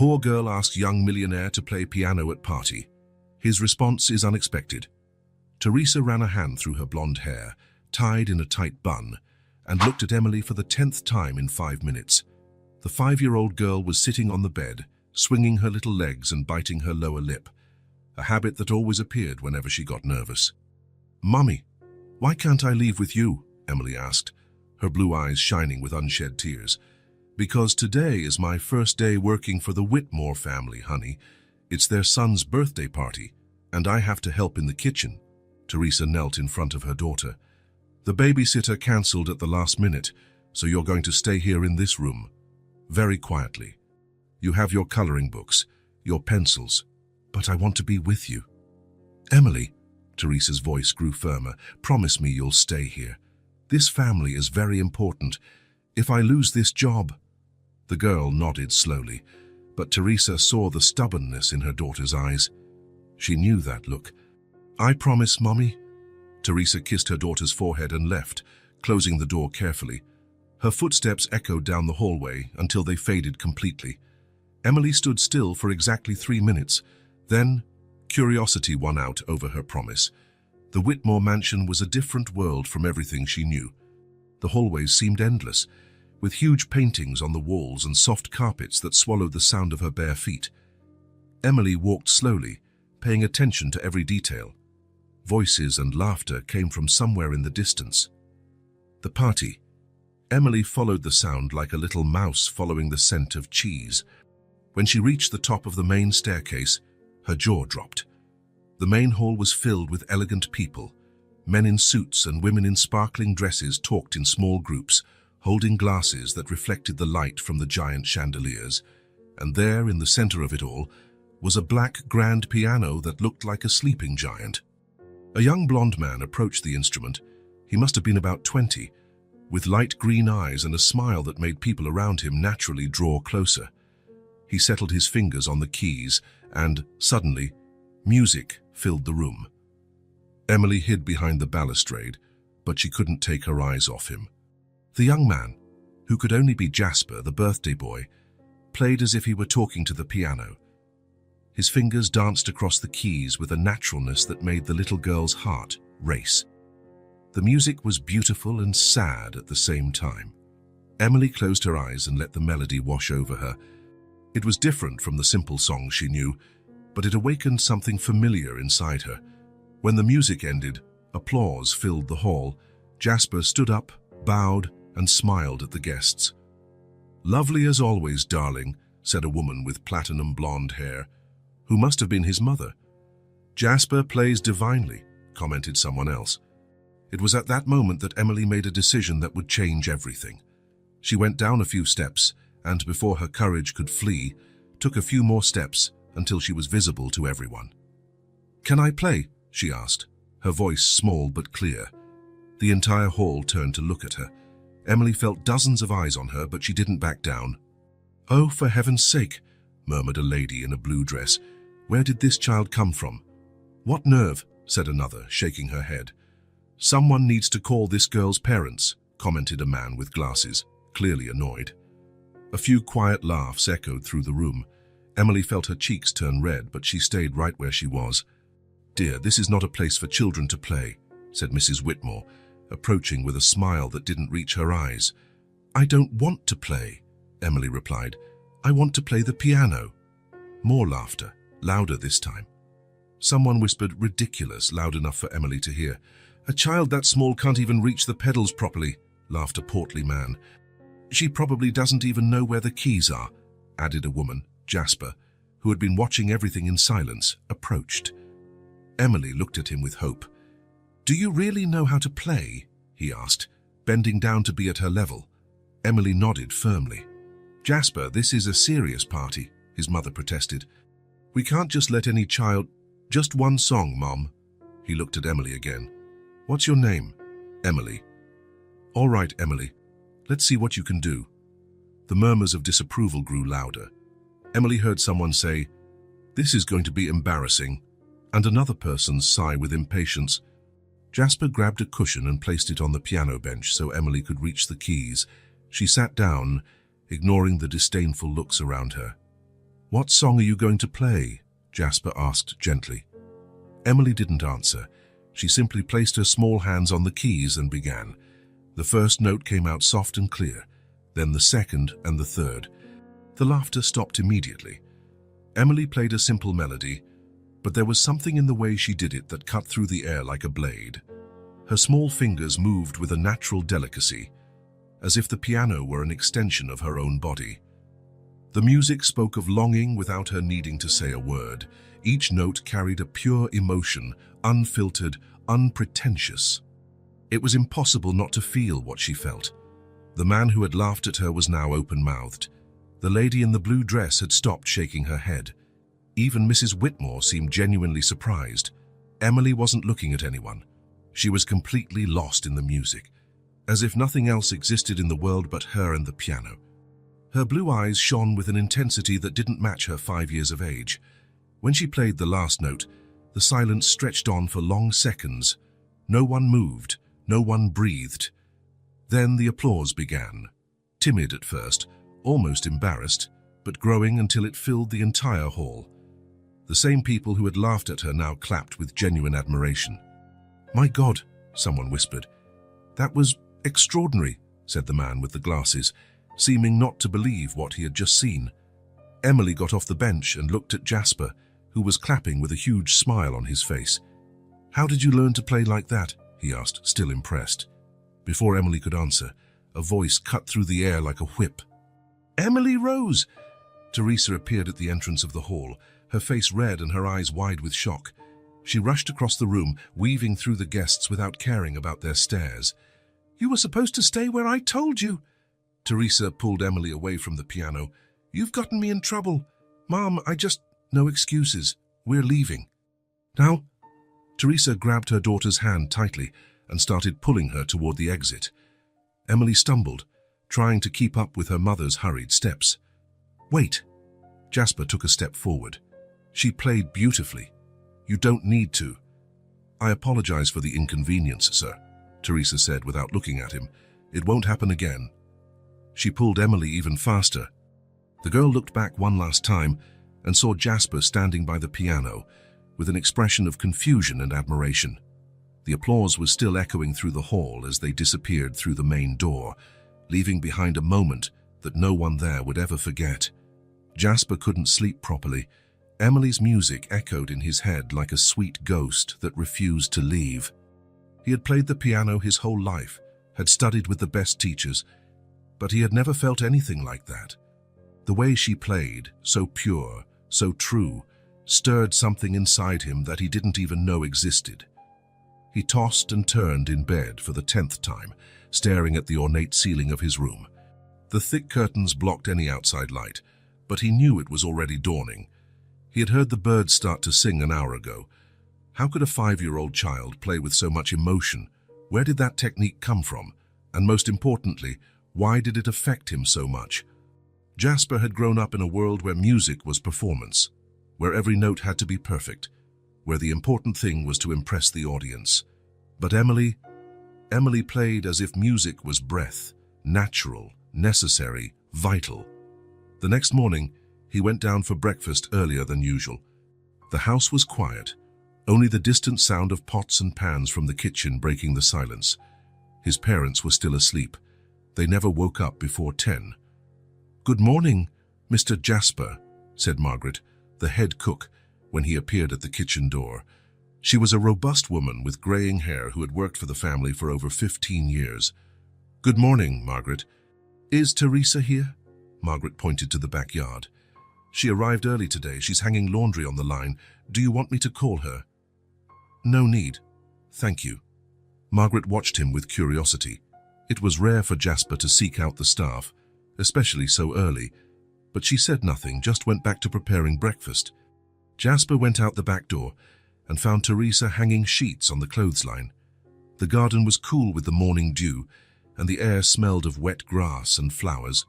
Poor girl asks young millionaire to play piano at party. His response is unexpected. Teresa ran a hand through her blonde hair, tied in a tight bun, and looked at Emily for the 10th time in 5 minutes. The 5-year-old girl was sitting on the bed, swinging her little legs and biting her lower lip, a habit that always appeared whenever she got nervous. "Mummy, why can't I leave with you?" Emily asked, her blue eyes shining with unshed tears. "Because today is my first day working for the Whitmore family, honey. It's their son's birthday party, and I have to help in the kitchen." Teresa knelt in front of her daughter. "The babysitter cancelled at the last minute, so you're going to stay here in this room. Very quietly. You have your coloring books, your pencils, but I want to be with you." "Emily," Teresa's voice grew firmer, "promise me you'll stay here. This family is very important. If I lose this job..." The girl nodded slowly, but Teresa saw the stubbornness in her daughter's eyes. She knew that look. "I promise, Mommy." Teresa kissed her daughter's forehead and left, closing the door carefully. Her footsteps echoed down the hallway until they faded completely. Emily stood still for exactly 3 minutes. Then, curiosity won out over her promise. The Whitmore mansion was a different world from everything she knew. The hallways seemed endless, with huge paintings on the walls and soft carpets that swallowed the sound of her bare feet. Emily walked slowly, paying attention to every detail. Voices and laughter came from somewhere in the distance. The party. Emily followed the sound like a little mouse following the scent of cheese. When she reached the top of the main staircase, her jaw dropped. The main hall was filled with elegant people. Men in suits and women in sparkling dresses talked in small groups, holding glasses that reflected the light from the giant chandeliers. And there, in the center of it all, was a black grand piano that looked like a sleeping giant. A young blonde man approached the instrument. He must have been about 20, with light green eyes and a smile that made people around him naturally draw closer. He settled his fingers on the keys, and, suddenly, music filled the room. Emily hid behind the balustrade, but she couldn't take her eyes off him. The young man, who could only be Jasper, the birthday boy, played as if he were talking to the piano. His fingers danced across the keys with a naturalness that made the little girl's heart race. The music was beautiful and sad at the same time. Emily closed her eyes and let the melody wash over her. It was different from the simple songs she knew, but it awakened something familiar inside her. When the music ended, applause filled the hall. Jasper stood up, bowed, and smiled at the guests. "Lovely as always, darling," said a woman with platinum blonde hair, who must have been his mother. "Jasper plays divinely," commented someone else. It was at that moment that Emily made a decision that would change everything. She went down a few steps, and before her courage could flee, took a few more steps until she was visible to everyone. "Can I play?" she asked, her voice small but clear. The entire hall turned to look at her. Emily felt dozens of eyes on her, but she didn't back down. "Oh, for heaven's sake," murmured a lady in a blue dress. "Where did this child come from?" "What nerve," said another, shaking her head. "Someone needs to call this girl's parents," commented a man with glasses, clearly annoyed. A few quiet laughs echoed through the room. Emily felt her cheeks turn red, but she stayed right where she was. "Dear, this is not a place for children to play," said Mrs. Whitmore, approaching with a smile that didn't reach her eyes. "I don't want to play," Emily replied. "I want to play the piano." More laughter, louder this time. Someone whispered "ridiculous" loud enough for Emily to hear. "A child that small can't even reach the pedals properly," laughed a portly man. "She probably doesn't even know where the keys are," added a woman, Jasper, who had been watching everything in silence, approached. Emily looked at him with hope. "Do you really know how to play?" he asked, bending down to be at her level. Emily nodded firmly. "Jasper, this is a serious party," his mother protested. "We can't just let any child—" "Just one song, Mom." He looked at Emily again. "What's your name?" "Emily." "All right, Emily. Let's see what you can do." The murmurs of disapproval grew louder. Emily heard someone say, "This is going to be embarrassing," and another person sigh with impatience. Jasper grabbed a cushion and placed it on the piano bench so Emily could reach the keys. She sat down, ignoring the disdainful looks around her. "What song are you going to play?" Jasper asked gently. Emily didn't answer. She simply placed her small hands on the keys and began. The first note came out soft and clear, then the second and the third. The laughter stopped immediately. Emily played a simple melody, but there was something in the way she did it that cut through the air like a blade. Her small fingers moved with a natural delicacy, as if the piano were an extension of her own body. The music spoke of longing without her needing to say a word. Each note carried a pure emotion, unfiltered, unpretentious. It was impossible not to feel what she felt. The man who had laughed at her was now open-mouthed. The lady in the blue dress had stopped shaking her head. Even Mrs. Whitmore seemed genuinely surprised. Emily wasn't looking at anyone. She was completely lost in the music, as if nothing else existed in the world but her and the piano. Her blue eyes shone with an intensity that didn't match her 5 years of age. When she played the last note, the silence stretched on for long seconds. No one moved, no one breathed. Then the applause began. Timid at first, almost embarrassed, but growing until it filled the entire hall. The same people who had laughed at her now clapped with genuine admiration. "My God," someone whispered. "That was extraordinary," said the man with the glasses, seeming not to believe what he had just seen. Emily got off the bench and looked at Jasper, who was clapping with a huge smile on his face. "How did you learn to play like that?" he asked, still impressed. Before Emily could answer, a voice cut through the air like a whip. "Emily Rose!" Teresa appeared at the entrance of the hall, her face red and her eyes wide with shock. She rushed across the room, weaving through the guests without caring about their stares. "You were supposed to stay where I told you." Teresa pulled Emily away from the piano. "You've gotten me in trouble. Mom, no excuses. We're leaving." "Now?" Teresa grabbed her daughter's hand tightly and started pulling her toward the exit. Emily stumbled, trying to keep up with her mother's hurried steps. "Wait." Jasper took a step forward. "She played beautifully. You don't need to." "I apologize for the inconvenience, sir," Teresa said without looking at him. "It won't happen again." She pulled Emily even faster. The girl looked back one last time and saw Jasper standing by the piano with an expression of confusion and admiration. The applause was still echoing through the hall as they disappeared through the main door, leaving behind a moment that no one there would ever forget. Jasper couldn't sleep properly. Emily's music echoed in his head like a sweet ghost that refused to leave. He had played the piano his whole life, had studied with the best teachers, but he had never felt anything like that. The way she played, so pure, so true, stirred something inside him that he didn't even know existed. He tossed and turned in bed for the 10th time, staring at the ornate ceiling of his room. The thick curtains blocked any outside light, but he knew it was already dawning. He had heard the birds start to sing an hour ago. How could a 5-year-old child play with so much emotion? Where did that technique come from? And most importantly, why did it affect him so much? Jasper had grown up in a world where music was performance, where every note had to be perfect, where the important thing was to impress the audience. But Emily played as if music was breath, natural, necessary, vital. The next morning, he went down for breakfast earlier than usual. The house was quiet, only the distant sound of pots and pans from the kitchen breaking the silence. His parents were still asleep. They never woke up before 10. "Good morning, Mr. Jasper," said Margaret, the head cook, when he appeared at the kitchen door. She was a robust woman with graying hair who had worked for the family for over 15 years. "Good morning, Margaret. Is Teresa here?" Margaret pointed to the backyard. "She arrived early today. She's hanging laundry on the line. Do you want me to call her?" "No need. Thank you." Margaret watched him with curiosity. It was rare for Jasper to seek out the staff, especially so early, but she said nothing, just went back to preparing breakfast. Jasper went out the back door and found Teresa hanging sheets on the clothesline. The garden was cool with the morning dew, and the air smelled of wet grass and flowers.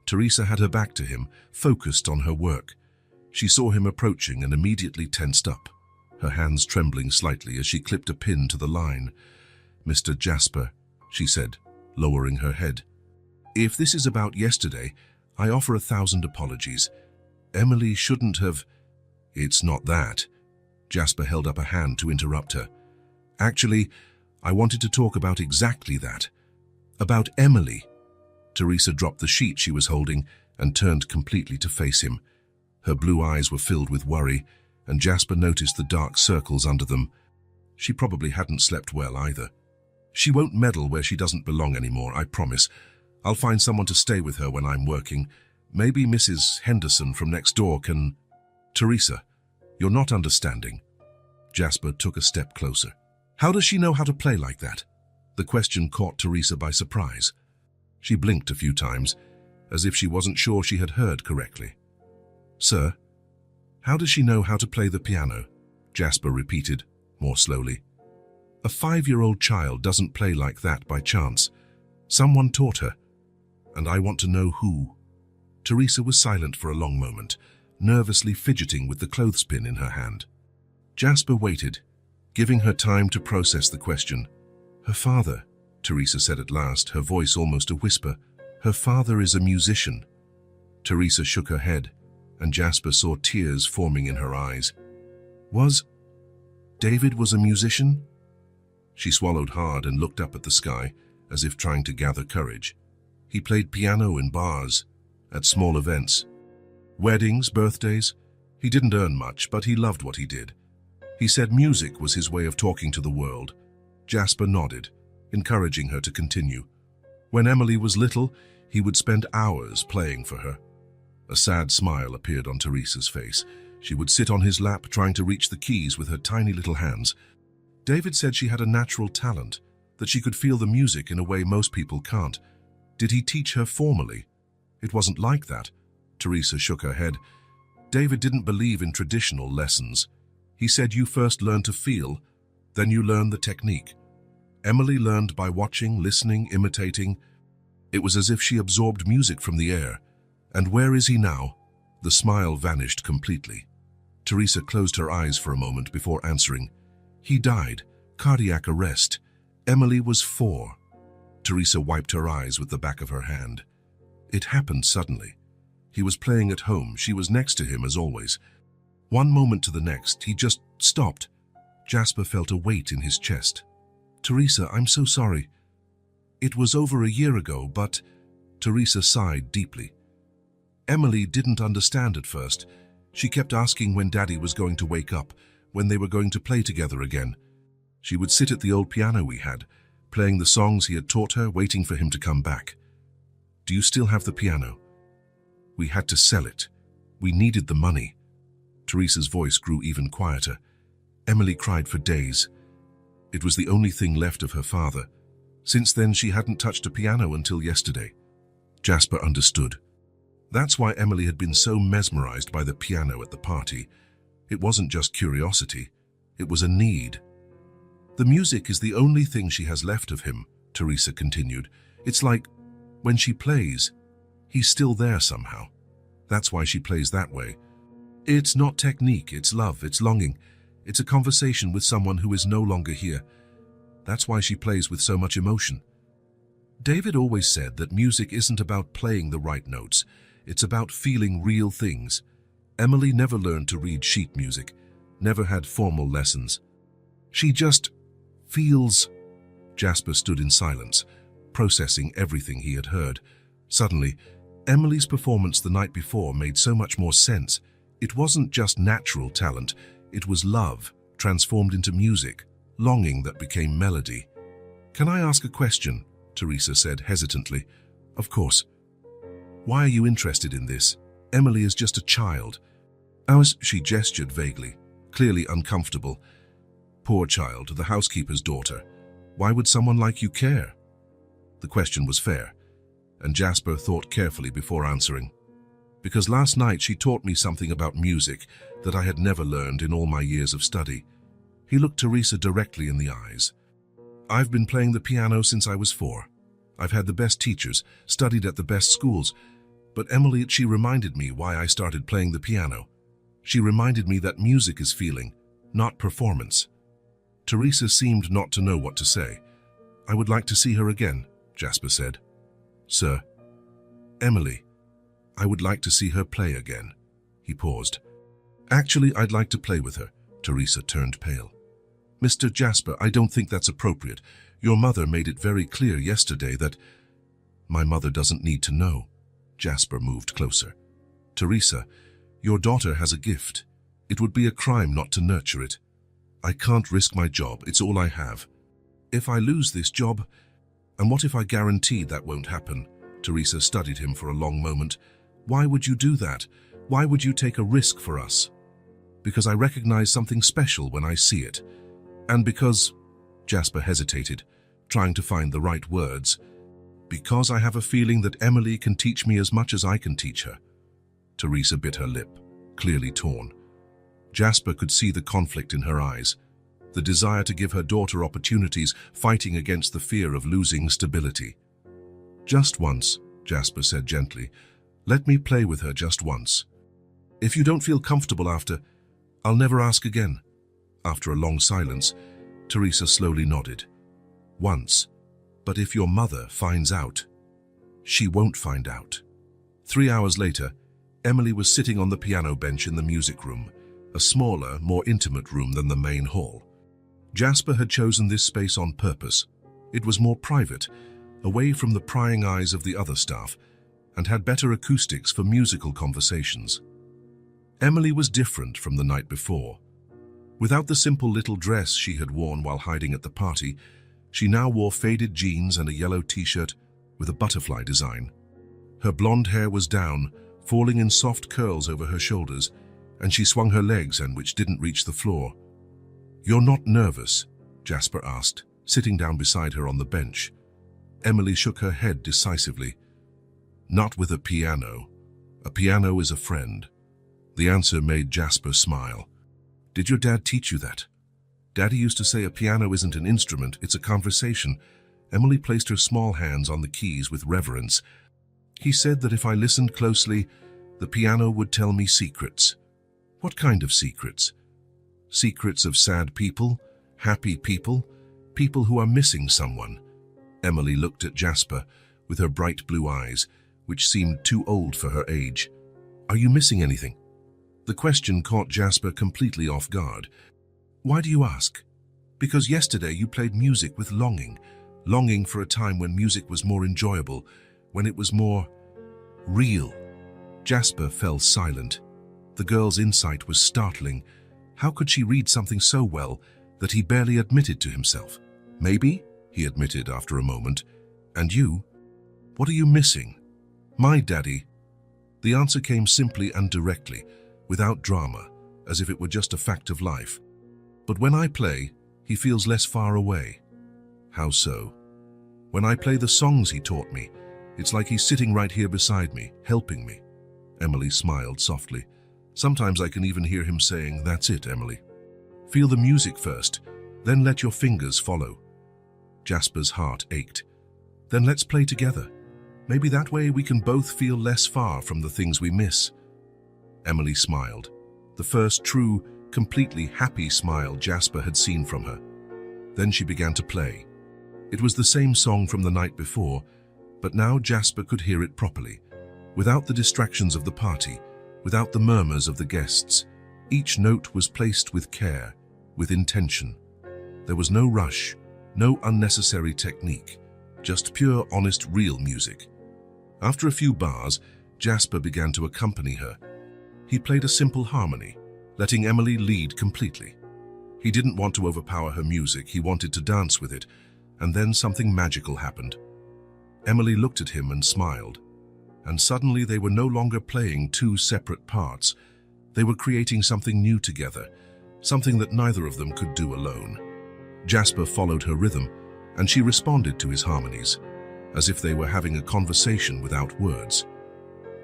Teresa had her back to him, focused on her work. She saw him approaching and immediately tensed up, her hands trembling slightly as she clipped a pin to the line. "Mr. Jasper," she said, lowering her head. "If this is about yesterday, I offer 1,000 apologies. Emily shouldn't have... It's not that. Jasper held up a hand to interrupt her. Actually, I wanted to talk about exactly that. About Emily. Teresa dropped the sheet she was holding and turned completely to face him. Her blue eyes were filled with worry, and Jasper noticed the dark circles under them. She probably hadn't slept well either. She won't meddle where she doesn't belong anymore, I promise. I'll find someone to stay with her when I'm working. Maybe Mrs. Henderson from next door can... Teresa, you're not understanding. Jasper took a step closer. How does she know how to play like that? The question caught Teresa by surprise. She blinked a few times, as if she wasn't sure she had heard correctly. Sir, how does she know how to play the piano? Jasper repeated, more slowly. A 5-year-old child doesn't play like that by chance. Someone taught her, and I want to know who. Teresa was silent for a long moment, nervously fidgeting with the clothespin in her hand. Jasper waited, giving her time to process the question. Her father, Teresa said at last, her voice almost a whisper. Her father is a musician. Teresa shook her head, and Jasper saw tears forming in her eyes. David was a musician? She swallowed hard and looked up at the sky, as if trying to gather courage. He played piano in bars, at small events. Weddings, birthdays. He didn't earn much, but he loved what he did. He said music was his way of talking to the world. Jasper nodded, encouraging her to continue. When Emily was little, he would spend hours playing for her. A sad smile appeared on Teresa's face. She would sit on his lap trying to reach the keys with her tiny little hands. David said she had a natural talent, that she could feel the music in a way most people can't. Did he teach her formally? It wasn't like that. Teresa shook her head. David didn't believe in traditional lessons. He said you first learn to feel, then you learn the technique. Emily learned by watching, listening, imitating. It was as if she absorbed music from the air. And where is he now? The smile vanished completely. Teresa closed her eyes for a moment before answering. He died. Cardiac arrest. Emily was 4. Teresa wiped her eyes with the back of her hand. It happened suddenly. He was playing at home. She was next to him as always. One moment to the next, he just stopped. Jasper felt a weight in his chest. Teresa, I'm so sorry. It was over a year ago, but... Teresa sighed deeply. Emily didn't understand at first. She kept asking when Daddy was going to wake up, when they were going to play together again. She would sit at the old piano we had, playing the songs he had taught her, waiting for him to come back. Do you still have the piano? We had to sell it. We needed the money. Teresa's voice grew even quieter. Emily cried for days. It was the only thing left of her father. Since then, she hadn't touched a piano until yesterday. Jasper understood. That's why Emily had been so mesmerized by the piano at the party. It wasn't just curiosity. It was a need. The music is the only thing she has left of him, Teresa continued. It's like, when she plays, he's still there somehow. That's why she plays that way. It's not technique, it's love, it's longing. It's a conversation with someone who is no longer here. That's why she plays with so much emotion. David always said that music isn't about playing the right notes. It's about feeling real things. Emily never learned to read sheet music, never had formal lessons. She just feels. Jasper stood in silence, processing everything he had heard. Suddenly, Emily's performance the night before made so much more sense. It wasn't just natural talent, it was love, transformed into music, longing that became melody. Can I ask a question? Teresa said hesitantly. Of course. Why are you interested in this? Emily is just a child. She gestured vaguely, clearly uncomfortable. Poor child, the housekeeper's daughter. Why would someone like you care? The question was fair, and Jasper thought carefully before answering. Because last night she taught me something about music that I had never learned in all my years of study. He looked Teresa directly in the eyes. I've been playing the piano since I was 4. I've had the best teachers, studied at the best schools, but Emily, she reminded me why I started playing the piano. She reminded me that music is feeling, not performance. Teresa seemed not to know what to say. I would like to see her again, Jasper said. Sir, Emily, I would like to see her play again. He paused. Actually, I'd like to play with her. Teresa turned pale. Mr. Jasper, I don't think that's appropriate. Your mother made it very clear yesterday that... My mother doesn't need to know. Jasper moved closer. Teresa, your daughter has a gift. It would be a crime not to nurture it. I can't risk my job. It's all I have. If I lose this job, and what if I guarantee that won't happen? Teresa studied him for a long moment. Why would you do that? Why would you take a risk for us? Because I recognize something special when I see it. And because... Jasper hesitated, trying to find the right words. Because I have a feeling that Emily can teach me as much as I can teach her. Teresa bit her lip, clearly torn. Jasper could see the conflict in her eyes, the desire to give her daughter opportunities, fighting against the fear of losing stability. Just once, Jasper said gently. Let me play with her just once. If you don't feel comfortable after, I'll never ask again. After a long silence, Teresa slowly nodded. Once. But if your mother finds out, she won't find out. 3 hours later, Emily was sitting on the piano bench in the music room, a smaller, more intimate room than the main hall. Jasper had chosen this space on purpose. It was more private, away from the prying eyes of the other staff, and had better acoustics for musical conversations. Emily was different from the night before. Without the simple little dress she had worn while hiding at the party, she now wore faded jeans and a yellow t-shirt with a butterfly design. Her blonde hair was down, falling in soft curls over her shoulders, and she swung her legs which didn't reach the floor. You're not nervous? Jasper asked, sitting down beside her on the bench. Emily shook her head decisively. Not with a piano. A piano is a friend. The answer made Jasper smile. Did your dad teach you that? Daddy used to say a piano isn't an instrument, it's a conversation. Emily placed her small hands on the keys with reverence. He said that if I listened closely, the piano would tell me secrets. What kind of secrets? Secrets of sad people, happy people, people who are missing someone. Emily looked at Jasper with her bright blue eyes, which seemed too old for her age. Are you missing anything? The question caught Jasper completely off guard. Why do you ask? Because yesterday you played music with longing, longing for a time when music was more enjoyable, when it was more real. Jasper fell silent. The girl's insight was startling. How could she read something so well that he barely admitted to himself? Maybe, he admitted after a moment. And you? What are you missing? My daddy. The answer came simply and directly, without drama, as if it were just a fact of life. But when I play, he feels less far away. How so? When I play the songs he taught me, it's like he's sitting right here beside me, helping me. Emily smiled softly. Sometimes I can even hear him saying, "That's it, Emily. Feel the music first, then let your fingers follow." Jasper's heart ached. Then let's play together. Maybe that way we can both feel less far from the things we miss. Emily smiled, the first true, completely happy smile Jasper had seen from her. Then she began to play. It was the same song from the night before, but now Jasper could hear it properly, without the distractions of the party, without the murmurs of the guests. Each note was placed with care, with intention. There was no rush, no unnecessary technique, just pure, honest, real music. After a few bars, Jasper began to accompany her. He played a simple harmony, letting Emily lead completely. He didn't want to overpower her music, he wanted to dance with it, and then something magical happened. Emily looked at him and smiled, and suddenly they were no longer playing two separate parts. They were creating something new together, something that neither of them could do alone. Jasper followed her rhythm, and she responded to his harmonies, as if they were having a conversation without words.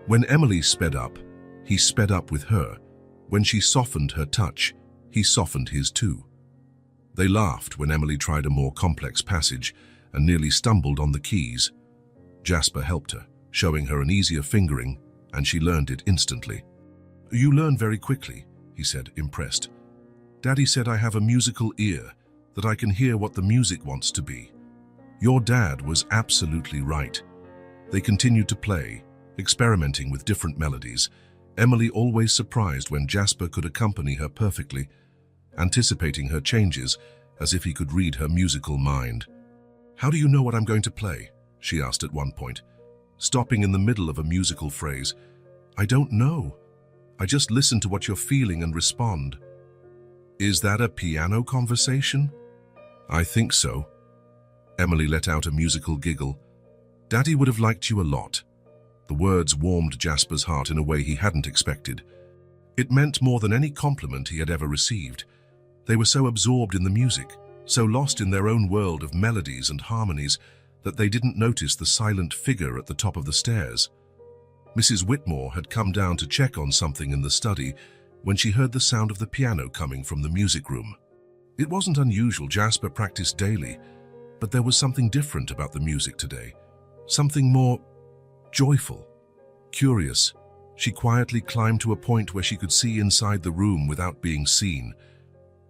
When Emily sped up, he sped up with her. When she softened her touch, he softened his too. They laughed when Emily tried a more complex passage and nearly stumbled on the keys. Jasper helped her, showing her an easier fingering, and she learned it instantly. "You learn very quickly," he said, impressed. "Daddy said I have a musical ear, that I can hear what the music wants to be." Your dad was absolutely right. They continued to play, experimenting with different melodies. Emily always surprised when Jasper could accompany her perfectly, anticipating her changes as if he could read her musical mind. "How do you know what I'm going to play?" she asked at one point, stopping in the middle of a musical phrase. "I don't know. I just listen to what you're feeling and respond." "Is that a piano conversation?" "I think so." Emily let out a musical giggle. "Daddy would have liked you a lot." The words warmed Jasper's heart in a way he hadn't expected. It meant more than any compliment he had ever received. They were so absorbed in the music, so lost in their own world of melodies and harmonies, that they didn't notice the silent figure at the top of the stairs. Mrs. Whitmore had come down to check on something in the study when she heard the sound of the piano coming from the music room. It wasn't unusual. Jasper practiced daily, but there was something different about the music today. Something more joyful, curious. She quietly climbed to a point where she could see inside the room without being seen.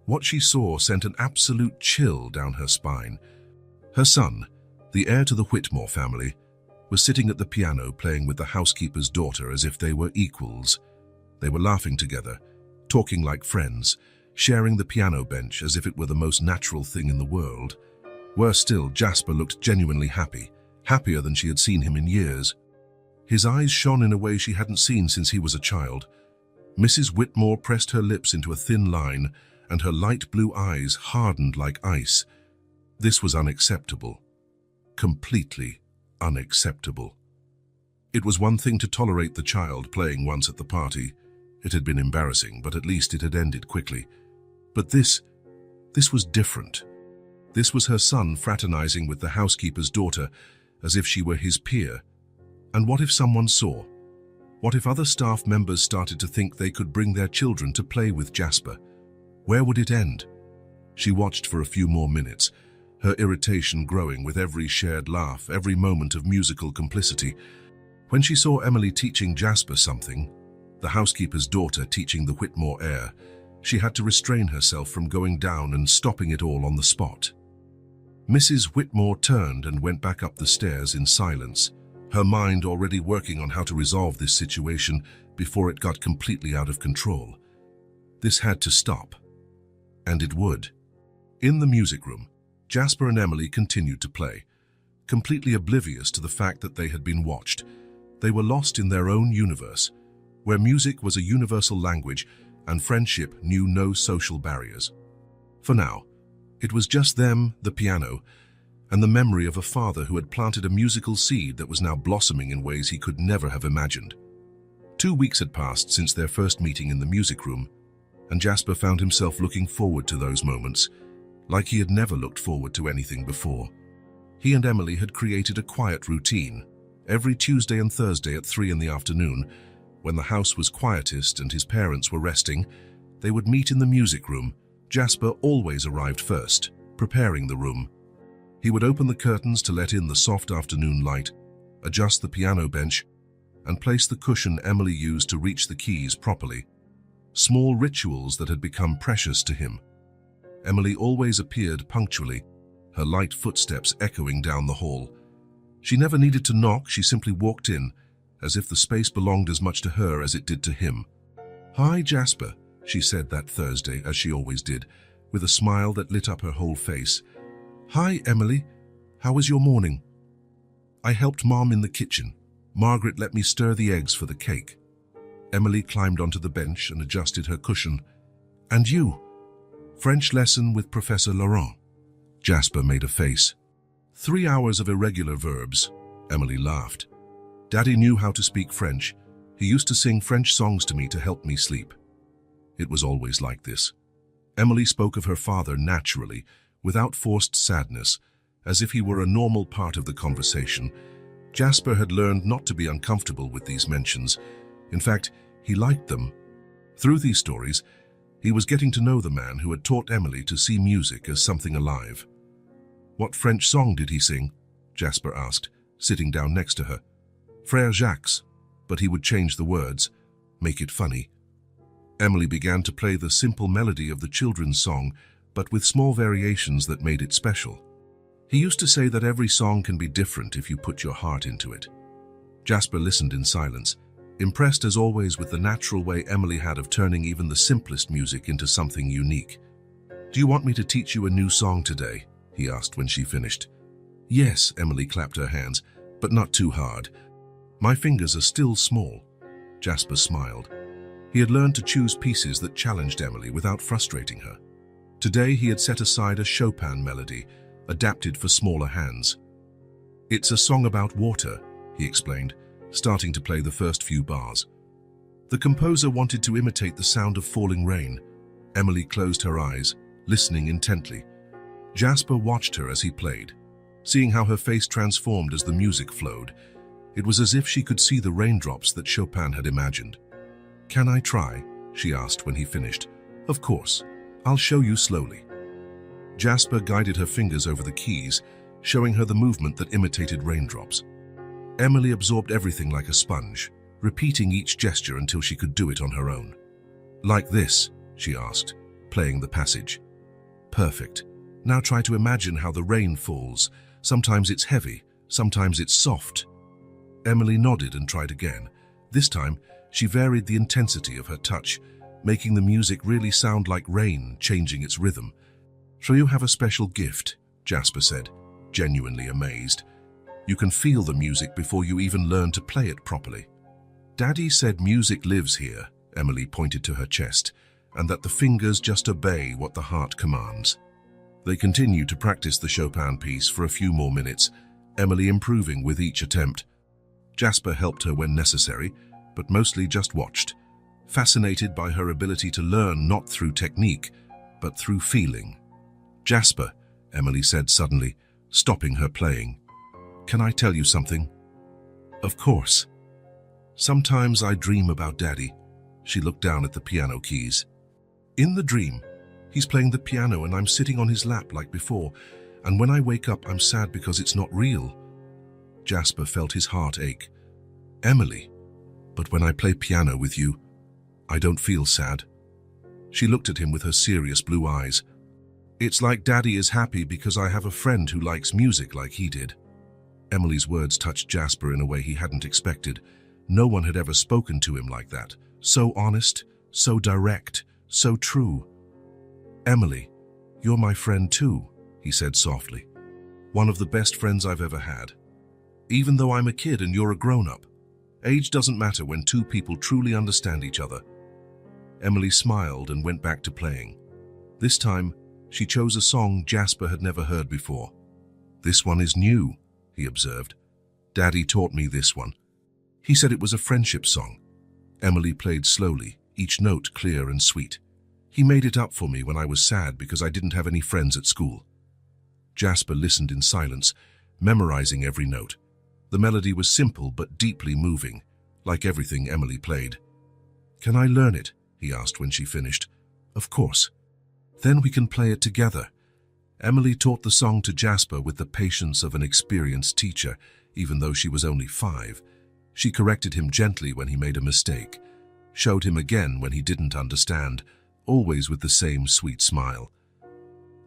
What she saw sent an absolute chill down her spine. Her son, the heir to the Whitmore family, was sitting at the piano playing with the housekeeper's daughter as if they were equals. They were laughing together, talking like friends, sharing the piano bench as if it were the most natural thing in the world. Worse still, Jasper looked genuinely happy, happier than she had seen him in years. His eyes shone in a way she hadn't seen since he was a child. Mrs. Whitmore pressed her lips into a thin line, and her light blue eyes hardened like ice. This was unacceptable. Completely unacceptable. It was one thing to tolerate the child playing once at the party. It had been embarrassing, but at least it had ended quickly. But this was different. This was her son fraternizing with the housekeeper's daughter as if she were his peer. And what if someone saw? What if other staff members started to think they could bring their children to play with Jasper? Where would it end? She watched for a few more minutes, her irritation growing with every shared laugh, every moment of musical complicity. When she saw Emily teaching Jasper something, the housekeeper's daughter teaching the Whitmore heir, she had to restrain herself from going down and stopping it all on the spot. Mrs. Whitmore turned and went back up the stairs in silence, her mind already working on how to resolve this situation before it got completely out of control. This had to stop. And it would. In the music room, Jasper and Emily continued to play, completely oblivious to the fact that they had been watched. They were lost in their own universe, where music was a universal language and friendship knew no social barriers. For now, it was just them, the piano, and the memory of a father who had planted a musical seed that was now blossoming in ways he could never have imagined. 2 weeks had passed since their first meeting in the music room, and Jasper found himself looking forward to those moments, like he had never looked forward to anything before. He and Emily had created a quiet routine. Every Tuesday and Thursday at 3 in the afternoon, when the house was quietest and his parents were resting, they would meet in the music room. Jasper always arrived first, preparing the room. He would open the curtains to let in the soft afternoon light, adjust the piano bench, and place the cushion Emily used to reach the keys properly. Small rituals that had become precious to him. Emily always appeared punctually, her light footsteps echoing down the hall. She never needed to knock, she simply walked in, as if the space belonged as much to her as it did to him. "Hi, Jasper," she said that Thursday, as she always did, with a smile that lit up her whole face. "Hi, Emily. How was your morning?" "I helped Mom in the kitchen. Margaret let me stir the eggs for the cake." Emily climbed onto the bench and adjusted her cushion. "And you?" "French lesson with Professor Laurent." Jasper made a face. 3 hours of irregular verbs. Emily laughed. "Daddy knew how to speak French. He used to sing French songs to me to help me sleep." It was always like this. Emily spoke of her father naturally, without forced sadness, as if he were a normal part of the conversation. Jasper had learned not to be uncomfortable with these mentions. In fact, he liked them. Through these stories, he was getting to know the man who had taught Emily to see music as something alive. "What French song did he sing?" Jasper asked, sitting down next to her. "Frère Jacques," but he would change the words, make it funny. Emily began to play the simple melody of the children's song, but with small variations that made it special. He used to say that every song can be different if you put your heart into it. Jasper listened in silence, impressed as always with the natural way Emily had of turning even the simplest music into something unique. "Do you want me to teach you a new song today?" he asked when she finished. "Yes," Emily clapped her hands, "but not too hard. My fingers are still small." Jasper smiled. He had learned to choose pieces that challenged Emily without frustrating her. Today he had set aside a Chopin melody, adapted for smaller hands. "It's a song about water," he explained, starting to play the first few bars. The composer wanted to imitate the sound of falling rain. Emily closed her eyes, listening intently. Jasper watched her as he played, seeing how her face transformed as the music flowed. It was as if she could see the raindrops that Chopin had imagined. "Can I try?" she asked when he finished. "Of course. I'll show you slowly." Jasper guided her fingers over the keys, showing her the movement that imitated raindrops. Emily absorbed everything like a sponge, repeating each gesture until she could do it on her own. "Like this?" she asked, playing the passage. "Perfect. Now try to imagine how the rain falls. Sometimes it's heavy, sometimes it's soft." Emily nodded and tried again. This time, she varied the intensity of her touch, making the music really sound like rain, changing its rhythm. "So you have a special gift," Jasper said, genuinely amazed. "You can feel the music before you even learn to play it properly." "Daddy said music lives here," Emily pointed to her chest, "and that the fingers just obey what the heart commands." They continued to practice the Chopin piece for a few more minutes, Emily improving with each attempt. Jasper helped her when necessary, but mostly just watched, fascinated by her ability to learn not through technique, but through feeling. "Jasper," Emily said suddenly, stopping her playing, "can I tell you something?" "Of course." "Sometimes I dream about Daddy." She looked down at the piano keys. "In the dream, he's playing the piano and I'm sitting on his lap like before, and when I wake up I'm sad because it's not real." Jasper felt his heart ache. "Emily, but when I play piano with you, I don't feel sad." She looked at him with her serious blue eyes. "It's like Daddy is happy because I have a friend who likes music like he did." Emily's words touched Jasper in a way he hadn't expected. No one had ever spoken to him like that. So honest, so direct, so true. "Emily, you're my friend too," he said softly. "One of the best friends I've ever had. Even though I'm a kid and you're a grown-up, age doesn't matter when two people truly understand each other." Emily smiled and went back to playing. This time, she chose a song Jasper had never heard before. "This one is new," he observed. "Daddy taught me this one." He said it was a friendship song. Emily played slowly, each note clear and sweet. "He made it up for me when I was sad because I didn't have any friends at school." Jasper listened in silence, memorizing every note. The melody was simple but deeply moving, like everything Emily played. "Can I learn it?" he asked when she finished. "Of course. Then we can play it together." Emily taught the song to Jasper with the patience of an experienced teacher, even though she was only 5. She corrected him gently when he made a mistake, showed him again when he didn't understand, always with the same sweet smile.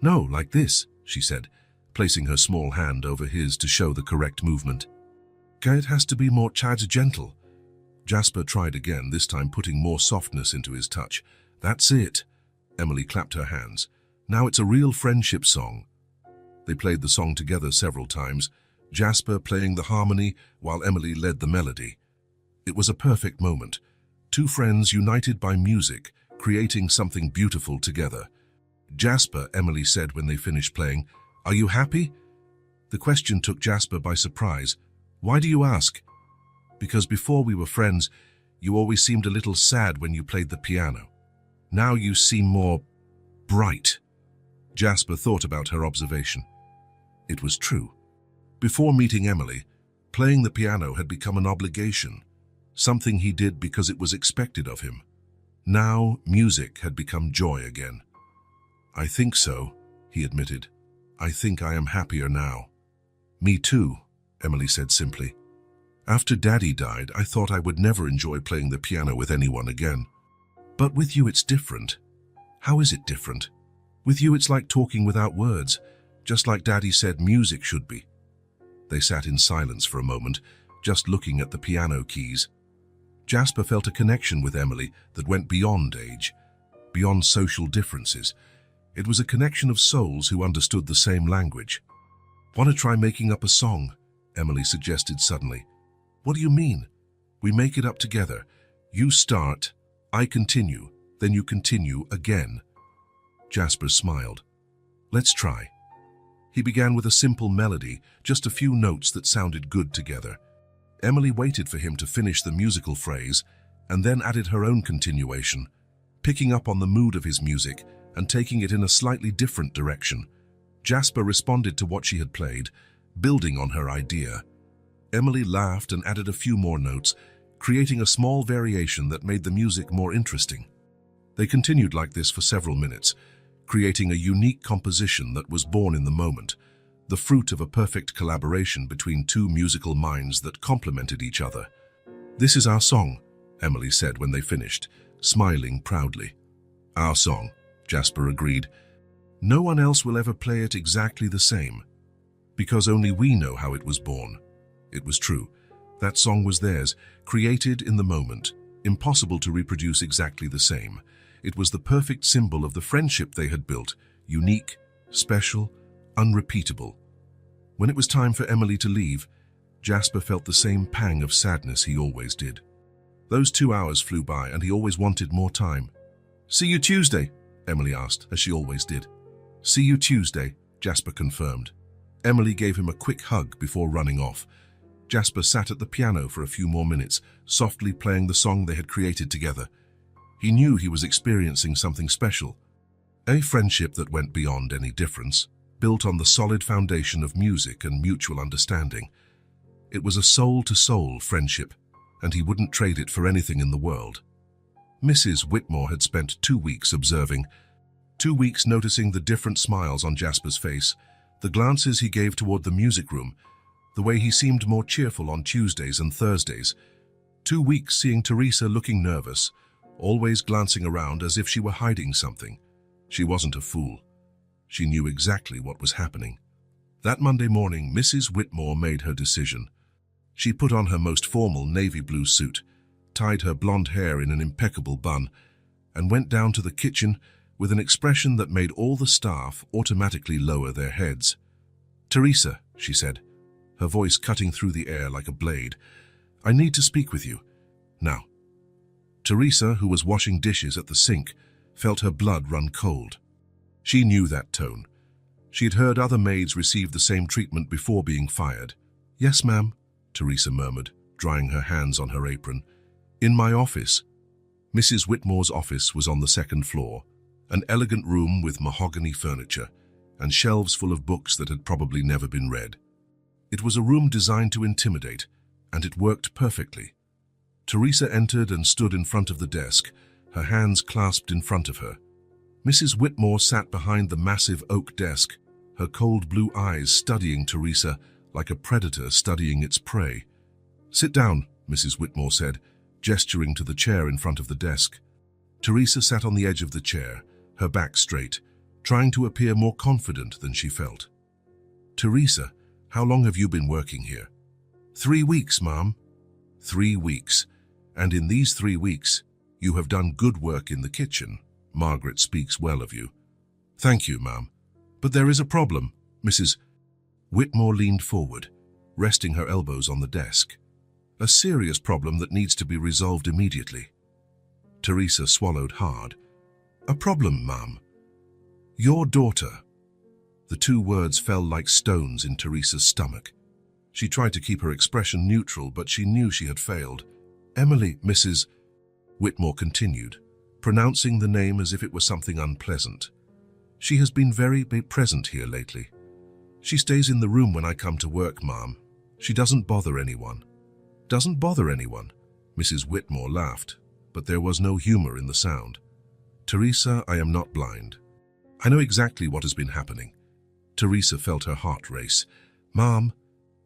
"No, like this," she said, placing her small hand over his to show the correct movement. "It has to be more gentle." Jasper tried again, this time putting more softness into his touch. "That's it." Emily clapped her hands. "Now it's a real friendship song." They played the song together several times, Jasper playing the harmony while Emily led the melody. It was a perfect moment. Two friends united by music, creating something beautiful together. "Jasper," Emily said when they finished playing, "are you happy?" The question took Jasper by surprise. "Why do you ask?" "Because before we were friends, you always seemed a little sad when you played the piano. Now you seem more bright." Jasper thought about her observation. It was true. Before meeting Emily, playing the piano had become an obligation, something he did because it was expected of him. Now, music had become joy again. "I think so," he admitted. "I think I am happier now." "Me too," Emily said simply. "After Daddy died, I thought I would never enjoy playing the piano with anyone again. But with you it's different." "How is it different?" "With you it's like talking without words, just like Daddy said music should be." They sat in silence for a moment, just looking at the piano keys. Jasper felt a connection with Emily that went beyond age, beyond social differences. It was a connection of souls who understood the same language. "Want to try making up a song?" Emily suggested suddenly. "What do you mean?" "We make it up together. You start, I continue, then you continue again." Jasper smiled. "Let's try." He began with a simple melody, just a few notes that sounded good together. Emily waited for him to finish the musical phrase and then added her own continuation, picking up on the mood of his music and taking it in a slightly different direction. Jasper responded to what she had played, building on her idea. Emily laughed and added a few more notes, creating a small variation that made the music more interesting. They continued like this for several minutes, creating a unique composition that was born in the moment, the fruit of a perfect collaboration between two musical minds that complemented each other. "This is our song," Emily said when they finished, smiling proudly. "Our song," Jasper agreed. "No one else will ever play it exactly the same, because only we know how it was born." It was true. That song was theirs, created in the moment, impossible to reproduce exactly the same. It was the perfect symbol of the friendship they had built, unique, special, unrepeatable. When it was time for Emily to leave, Jasper felt the same pang of sadness he always did. Those 2 hours flew by and he always wanted more time. "See you Tuesday?" Emily asked, as she always did. "See you Tuesday," Jasper confirmed. Emily gave him a quick hug before running off. Jasper sat at the piano for a few more minutes, softly playing the song they had created together. He knew he was experiencing something special, a friendship that went beyond any difference, built on the solid foundation of music and mutual understanding. It was a soul-to-soul friendship, and he wouldn't trade it for anything in the world. Mrs. Whitmore had spent 2 weeks observing, 2 weeks noticing the different smiles on Jasper's face, the glances he gave toward the music room, the way he seemed more cheerful on Tuesdays and Thursdays. 2 weeks seeing Teresa looking nervous, always glancing around as if she were hiding something. She wasn't a fool. She knew exactly what was happening. That Monday morning, Mrs. Whitmore made her decision. She put on her most formal navy blue suit, tied her blonde hair in an impeccable bun, and went down to the kitchen with an expression that made all the staff automatically lower their heads. "Teresa," she said, her voice cutting through the air like a blade, "I need to speak with you. Now." Teresa, who was washing dishes at the sink, felt her blood run cold. She knew that tone. She had heard other maids receive the same treatment before being fired. "Yes, ma'am," Teresa murmured, drying her hands on her apron. "In my office." Mrs. Whitmore's office was on the 2nd floor, an elegant room with mahogany furniture and shelves full of books that had probably never been read. It was a room designed to intimidate, and it worked perfectly. Teresa entered and stood in front of the desk, her hands clasped in front of her. Mrs. Whitmore sat behind the massive oak desk, her cold blue eyes studying Teresa like a predator studying its prey. "Sit down," Mrs. Whitmore said, gesturing to the chair in front of the desk. Teresa sat on the edge of the chair, her back straight, trying to appear more confident than she felt. "Teresa, how long have you been working here?" 3 weeks, ma'am." 3 weeks. And in these 3 weeks, you have done good work in the kitchen. Margaret speaks well of you." "Thank you, ma'am. But there is a problem." Mrs. Whitmore leaned forward, resting her elbows on the desk. "A serious problem that needs to be resolved immediately." Teresa swallowed hard. "A problem, ma'am?" "Your daughter." The 2 words fell like stones in Teresa's stomach. She tried to keep her expression neutral, but she knew she had failed. "Emily," Mrs. Whitmore continued, pronouncing the name as if it were something unpleasant. "She has been very present here lately. She stays in the room when I come to work, ma'am. She doesn't bother anyone." "Doesn't bother anyone?" Mrs. Whitmore laughed, but there was no humor in the sound. "Teresa, I am not blind. I know exactly what has been happening." Teresa felt her heart race. "Ma'am,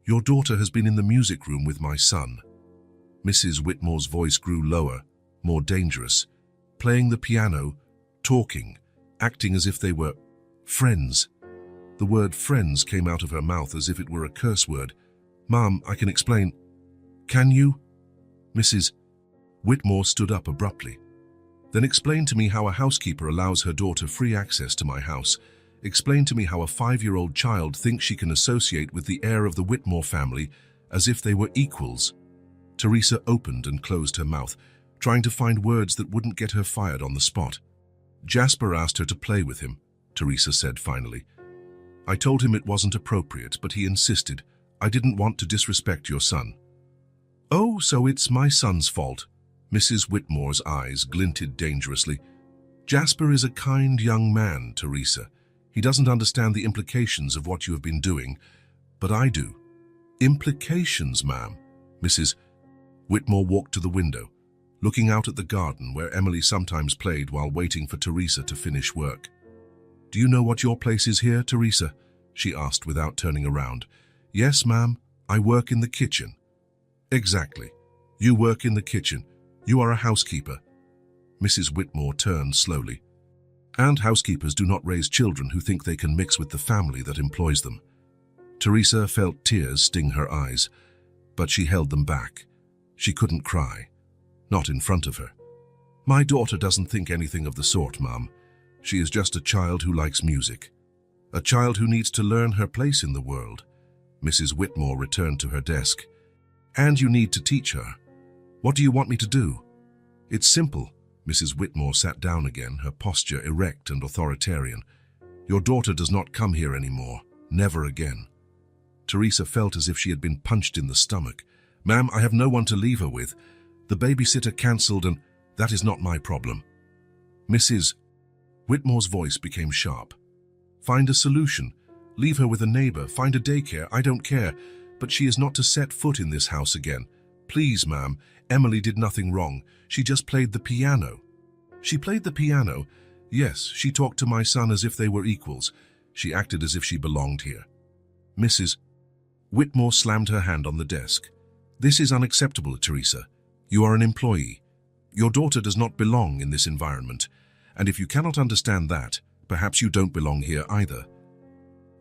your daughter has been in the music room with my son." Mrs. Whitmore's voice grew lower, more dangerous, playing the piano, talking, acting as if they were friends. The word friends came out of her mouth as if it were a curse word. "Ma'am, I can explain." "Can you?" Mrs. Whitmore stood up abruptly. Then explain to me how a housekeeper allows her daughter free access to my house. Explain to me how a 5-year-old child thinks she can associate with the heir of the Whitmore family as if they were equals. Teresa opened and closed her mouth, trying to find words that wouldn't get her fired on the spot. Jasper asked her to play with him, Teresa said finally. I told him it wasn't appropriate, but he insisted. I didn't want to disrespect your son. Oh, so it's my son's fault. Mrs. Whitmore's eyes glinted dangerously. Jasper is a kind young man, Teresa. He doesn't understand the implications of what you have been doing, but I do. Implications, ma'am? Mrs. Whitmore walked to the window, looking out at the garden where Emily sometimes played while waiting for Teresa to finish work. Do you know what your place is here, Teresa? She asked without turning around. Yes, ma'am. I work in the kitchen. Exactly. You work in the kitchen. You are a housekeeper. Mrs. Whitmore turned slowly. And housekeepers do not raise children who think they can mix with the family that employs them. Teresa felt tears sting her eyes, but she held them back. She couldn't cry. Not in front of her. My daughter doesn't think anything of the sort, Mum. She is just a child who likes music. A child who needs to learn her place in the world. Mrs. Whitmore returned to her desk. And you need to teach her. What do you want me to do? It's simple. Mrs. Whitmore sat down again, her posture erect and authoritarian. Your daughter does not come here anymore. Never again. Teresa felt as if she had been punched in the stomach. Ma'am, I have no one to leave her with. The babysitter cancelled and that is not my problem. Mrs. Whitmore's voice became sharp. Find a solution. Leave her with a neighbor. Find a daycare. I don't care. But she is not to set foot in this house again. Please, ma'am. Emily did nothing wrong. She just played the piano. She played the piano? Yes, she talked to my son as if they were equals. She acted as if she belonged here. Mrs. Whitmore slammed her hand on the desk. This is unacceptable, Teresa. You are an employee. Your daughter does not belong in this environment. And if you cannot understand that, perhaps you don't belong here either.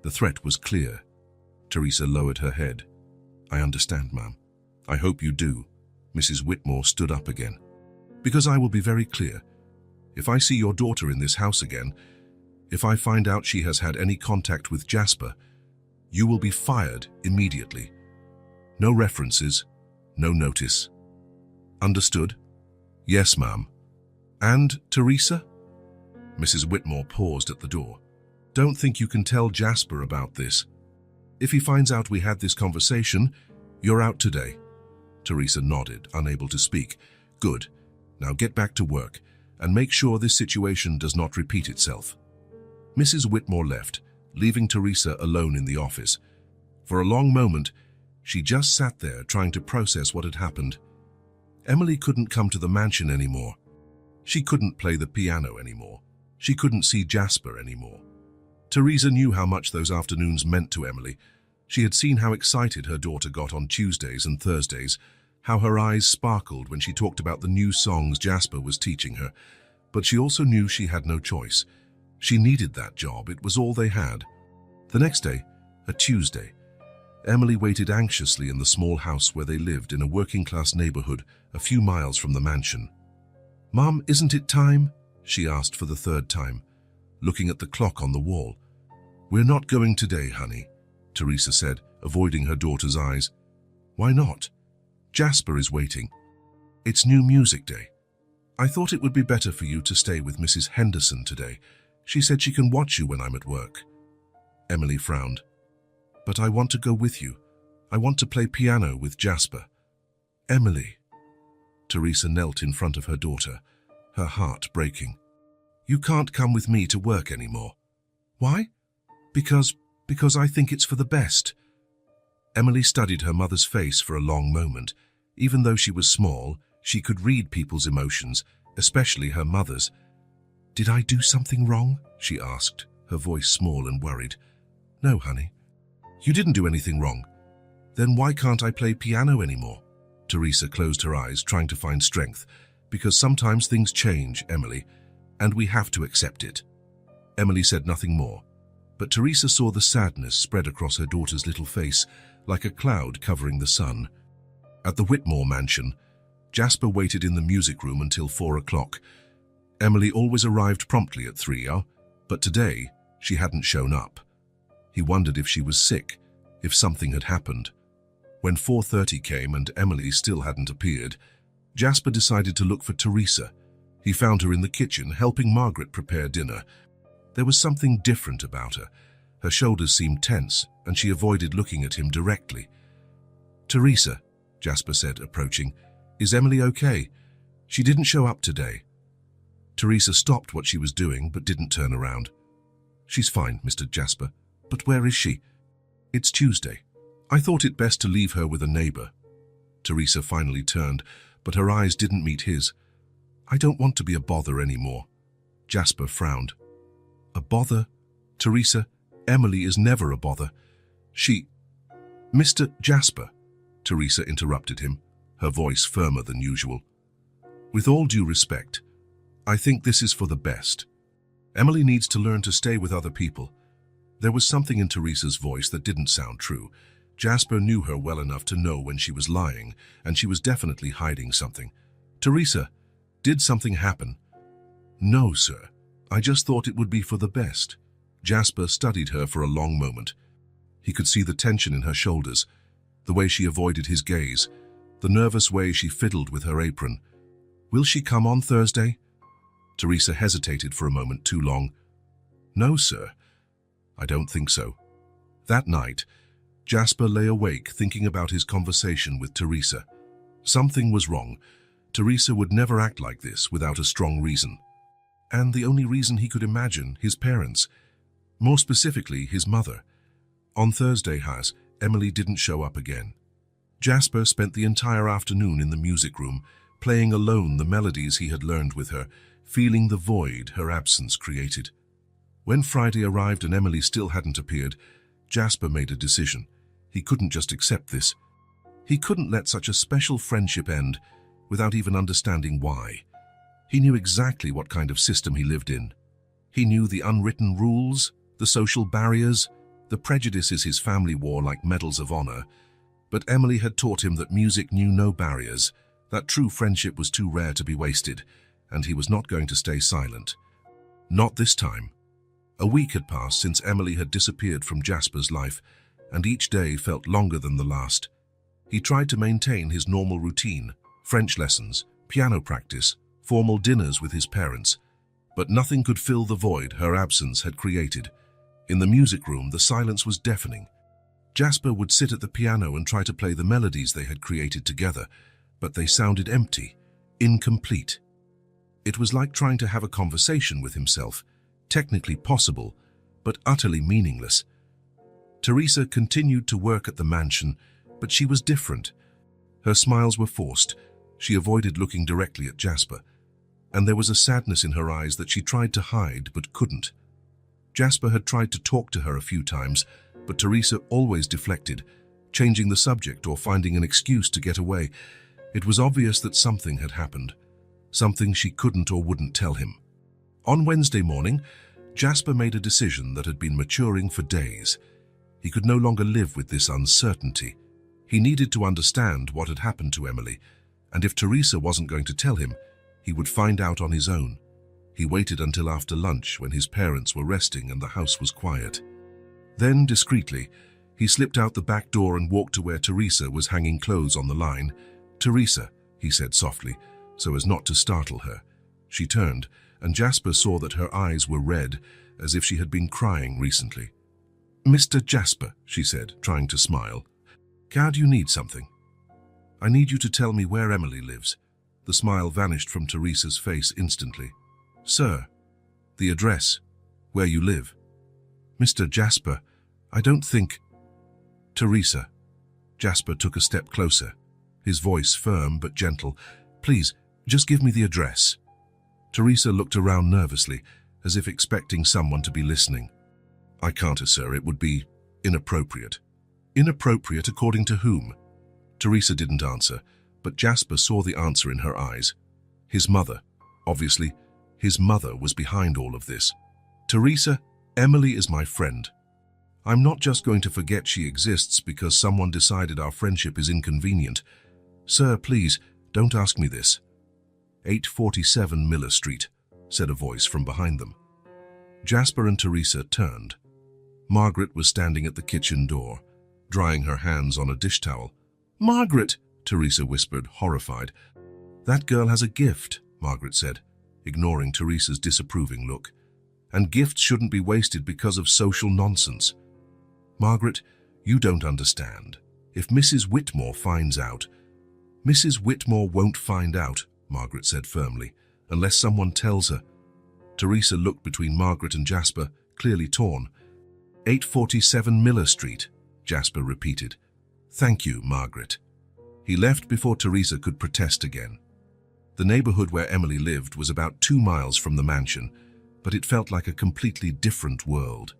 The threat was clear. Teresa lowered her head. I understand, ma'am. I hope you do. Mrs. Whitmore stood up again. Because I will be very clear. If I see your daughter in this house again, if I find out she has had any contact with Jasper, you will be fired immediately. No references, no notice. Understood? Yes, ma'am. And Teresa? Mrs. Whitmore paused at the door. Don't think you can tell Jasper about this. If he finds out we had this conversation, you're out today. Teresa nodded, unable to speak. Good. Now get back to work and make sure this situation does not repeat itself. Mrs. Whitmore left, leaving Teresa alone in the office. For a long moment, she just sat there trying to process what had happened. Emily couldn't come to the mansion anymore. She couldn't play the piano anymore. She couldn't see Jasper anymore. Teresa knew how much those afternoons meant to Emily. She had seen how excited her daughter got on Tuesdays and Thursdays, how her eyes sparkled when she talked about the new songs Jasper was teaching her. But she also knew she had no choice. She needed that job. It was all they had. The next day, a Tuesday, Emily waited anxiously in the small house where they lived in a working-class neighborhood a few miles from the mansion. Mom, isn't it time? She asked for the third time, looking at the clock on the wall. We're not going today, honey, Teresa said, avoiding her daughter's eyes. Why not? Jasper is waiting. It's new music day. I thought it would be better for you to stay with Mrs. Henderson today. She said she can watch you when I'm at work. Emily frowned. But I want to go with you. I want to play piano with Jasper. Emily. Teresa knelt in front of her daughter, her heart breaking. You can't come with me to work anymore. Why? Because I think it's for the best. Emily studied her mother's face for a long moment. Even though she was small, she could read people's emotions, especially her mother's. Did I do something wrong? She asked, her voice small and worried. No, honey. You didn't do anything wrong. Then why can't I play piano anymore? Teresa closed her eyes, trying to find strength. Because sometimes things change, Emily, and we have to accept it. Emily said nothing more, but Teresa saw the sadness spread across her daughter's little face, like a cloud covering the sun. At the Whitmore mansion, Jasper waited in the music room until 4 o'clock. Emily always arrived promptly at 3, but today she hadn't shown up. He wondered if she was sick, if something had happened. When 4:30 came and Emily still hadn't appeared, Jasper decided to look for Teresa. He found her in the kitchen, helping Margaret prepare dinner. There was something different about her. Her shoulders seemed tense, and she avoided looking at him directly. "Teresa," Jasper said, approaching, "is Emily okay? She didn't show up today." Teresa stopped what she was doing, but didn't turn around. "She's fine, Mr. Jasper, but where is she?" "It's Tuesday. I thought it best to leave her with a neighbor." Teresa finally turned, but her eyes didn't meet his. "I don't want to be a bother anymore." Jasper frowned. "A bother? Teresa, Emily is never a bother. She—" "Mr. Jasper," Teresa interrupted him, her voice firmer than usual. "With all due respect, I think this is for the best. Emily needs to learn to stay with other people." There was something in Teresa's voice that didn't sound true. Jasper knew her well enough to know when she was lying, and she was definitely hiding something. "Teresa, did something happen?" "No, sir. I just thought it would be for the best." Jasper studied her for a long moment. He could see the tension in her shoulders, the way she avoided his gaze, the nervous way she fiddled with her apron. "Will she come on Thursday?" Teresa hesitated for a moment too long. "No, sir. I don't think so." That night, Jasper lay awake thinking about his conversation with Teresa. Something was wrong. Teresa would never act like this without a strong reason. And the only reason he could imagine, his parents. More specifically, his mother. On Thursday, Emily didn't show up again. Jasper spent the entire afternoon in the music room, playing alone the melodies he had learned with her, feeling the void her absence created. When Friday arrived and Emily still hadn't appeared, Jasper made a decision. He couldn't just accept this. He couldn't let such a special friendship end without even understanding why. He knew exactly what kind of system he lived in. He knew the unwritten rules, the social barriers, the prejudices his family wore like medals of honor. But Emily had taught him that music knew no barriers, that true friendship was too rare to be wasted, and he was not going to stay silent. Not this time. A week had passed since Emily had disappeared from Jasper's life, and each day felt longer than the last. He tried to maintain his normal routine, French lessons, piano practice, formal dinners with his parents, but nothing could fill the void her absence had created. In the music room, the silence was deafening. Jasper would sit at the piano and try to play the melodies they had created together, but they sounded empty, incomplete. It was like trying to have a conversation with himself, technically possible, but utterly meaningless. Teresa continued to work at the mansion, but she was different. Her smiles were forced. She avoided looking directly at Jasper, and there was a sadness in her eyes that she tried to hide but couldn't. Jasper had tried to talk to her a few times, but Teresa always deflected, changing the subject or finding an excuse to get away. It was obvious that something had happened, something she couldn't or wouldn't tell him. On Wednesday morning, Jasper made a decision that had been maturing for days. He could no longer live with this uncertainty. He needed to understand what had happened to Emily, and if Teresa wasn't going to tell him, he would find out on his own. He waited until after lunch when his parents were resting and the house was quiet. Then, discreetly, he slipped out the back door and walked to where Teresa was hanging clothes on the line. "Teresa," he said softly, so as not to startle her. She turned, and Jasper saw that her eyes were red, as if she had been crying recently. "Mr. Jasper," she said, trying to smile. "Do you need something?" "I need you to tell me where Emily lives." The smile vanished from Teresa's face instantly. "Sir, the address, where you live." "Mr. Jasper, I don't think—" "Teresa." Jasper took a step closer, his voice firm but gentle. "Please, just give me the address." Teresa looked around nervously, as if expecting someone to be listening. "I can't, sir. It would be inappropriate." "Inappropriate according to whom?" Teresa didn't answer, but Jasper saw the answer in her eyes. His mother. Obviously, his mother was behind all of this. "Teresa, Emily is my friend. I'm not just going to forget she exists because someone decided our friendship is inconvenient. Sir, please, Don't ask me this. 847 Miller Street, said a voice from behind them. Jasper and Teresa turned. Margaret was standing at the kitchen door, drying her hands on a dish towel. "Margaret," Teresa whispered, horrified. "That girl has a gift," Margaret said, ignoring Teresa's disapproving look. "And gifts shouldn't be wasted because of social nonsense." "Margaret, you don't understand. If Mrs. Whitmore finds out—" "Mrs. Whitmore won't find out," Margaret said firmly, "unless someone tells her." Teresa looked between Margaret and Jasper, clearly torn. 847 Miller Street, Jasper repeated. "Thank you, Margaret." He left before Teresa could protest again. The neighborhood where Emily lived was about 2 miles from the mansion, but it felt like a completely different world.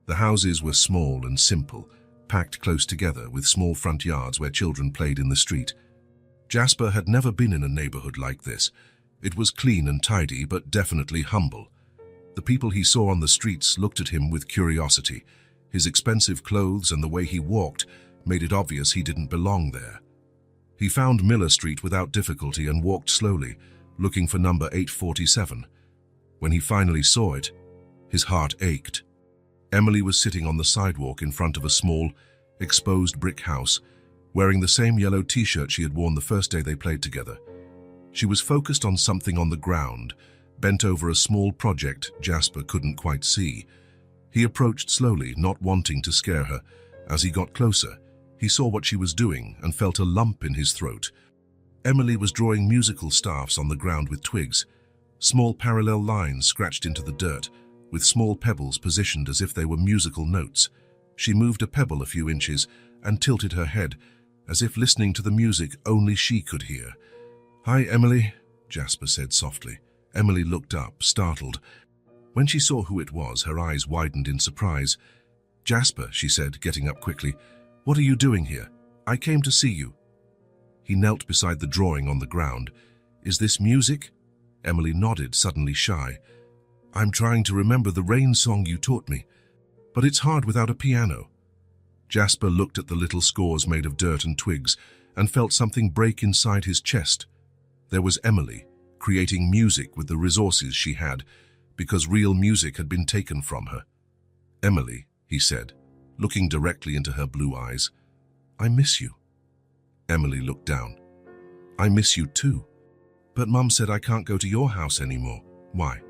The houses were small and simple, packed close together with small front yards where children played in the street. Jasper had never been in a neighborhood like this. It was clean and tidy, but definitely humble. The people he saw on the streets looked at him with curiosity. His expensive clothes and the way he walked made it obvious he didn't belong there. He found Miller Street without difficulty and walked slowly, looking for number 847. When he finally saw it, his heart ached. Emily was sitting on the sidewalk in front of a small, exposed brick house, wearing the same yellow t-shirt she had worn the first day they played together. She was focused on something on the ground, bent over a small project Jasper couldn't quite see. He approached slowly, not wanting to scare her. As he got closer, he saw what she was doing and felt a lump in his throat. Emily was drawing musical staffs on the ground with twigs, small parallel lines scratched into the dirt, with small pebbles positioned as if they were musical notes. She moved a pebble a few inches and tilted her head, as if listening to the music only she could hear. "Hi, Emily," Jasper said softly. Emily looked up, startled. When she saw who it was, her eyes widened in surprise. "Jasper," she said, getting up quickly, "what are you doing here? I came to see you." He knelt beside the drawing on the ground. "Is this music?" Emily nodded, suddenly shy. "I'm trying to remember the rain song you taught me, but it's hard without a piano." Jasper looked at the little scores made of dirt and twigs and felt something break inside his chest. There was Emily, creating music with the resources she had, because real music had been taken from her. "Emily," he said, looking directly into her blue eyes, "I miss you." Emily looked down. "I miss you too. But Mum said I can't go to your house anymore." "Why?"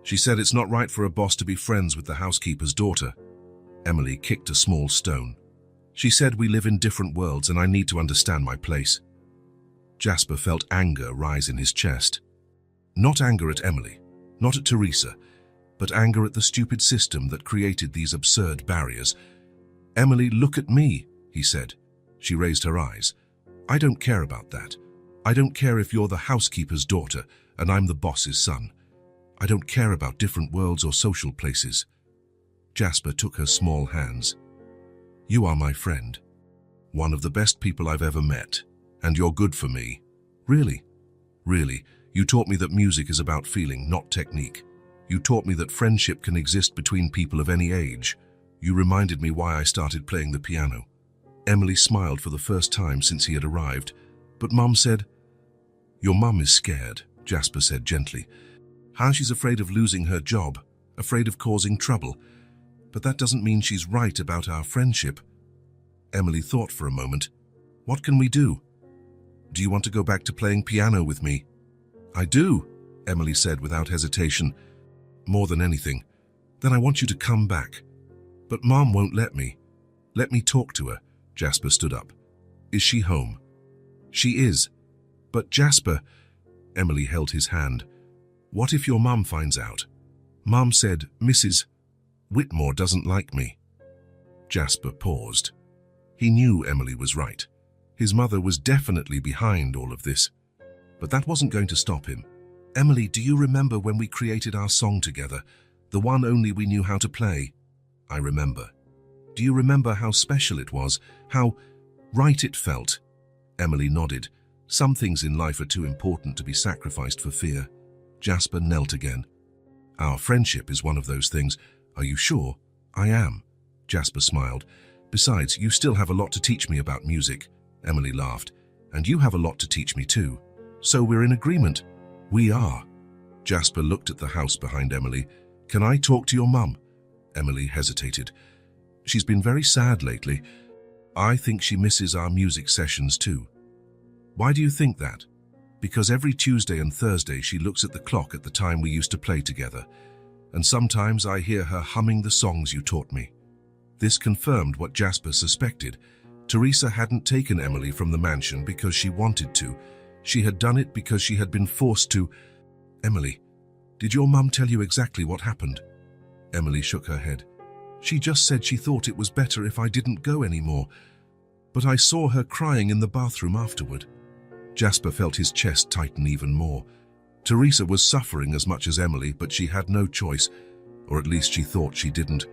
"She said it's not right for a boss to be friends with the housekeeper's daughter." Emily kicked a small stone. "She said we live in different worlds and I need to understand my place." Jasper felt anger rise in his chest. Not anger at Emily, not at Teresa, but anger at the stupid system that created these absurd barriers. "Emily, look at me," he said. She raised her eyes. "I don't care about that. I don't care if you're the housekeeper's daughter and I'm the boss's son. I don't care about different worlds or social places." Jasper took her small hands. "You are my friend. One of the best people I've ever met. And you're good for me. Really, really, you taught me that music is about feeling, not technique. You taught me that friendship can exist between people of any age. You reminded me why I started playing the piano." Emily smiled for the first time since he had arrived, but Mum said, "Your mum is scared," Jasper said gently. "How she's afraid of losing her job, afraid of causing trouble. But that doesn't mean she's right about our friendship." Emily thought for a moment. "What can we do? Do you want to go back to playing piano with me?" "I do," Emily said without hesitation. "More than anything. Then I want you to come back." "But Mom won't let me." "Let me talk to her." Jasper stood up. "Is she home?" "She is." "But Jasper," Emily held his hand, "what if your mum finds out? Mum said Mrs. Whitmore doesn't like me." Jasper paused. He knew Emily was right. His mother was definitely behind all of this. But that wasn't going to stop him. "Emily, do you remember when we created our song together? The one only we knew how to play?" "I remember." "Do you remember how special it was? How right it felt?" Emily nodded. "Some things in life are too important to be sacrificed for fear." Jasper knelt again. "Our friendship is one of those things." "Are you sure?" "I am." Jasper smiled. "Besides, you still have a lot to teach me about music." Emily laughed. And you have a lot to teach me too. So we're in agreement. We are. Jasper looked at the house behind Emily. Can I talk to your mum? Emily hesitated. She's been very sad lately. I think she misses our music sessions too. Why do you think that? Because every Tuesday and Thursday she looks at the clock at the time we used to play together, and sometimes I hear her humming the songs you taught me. This confirmed what Jasper suspected. Teresa hadn't taken Emily from the mansion because she wanted to. She had done it because she had been forced to. Emily, did your mum tell you exactly what happened? Emily shook her head. She just said she thought it was better if I didn't go anymore. But I saw her crying in the bathroom afterward. Jasper felt his chest tighten even more. Teresa was suffering as much as Emily, but she had no choice, or at least she thought she didn't.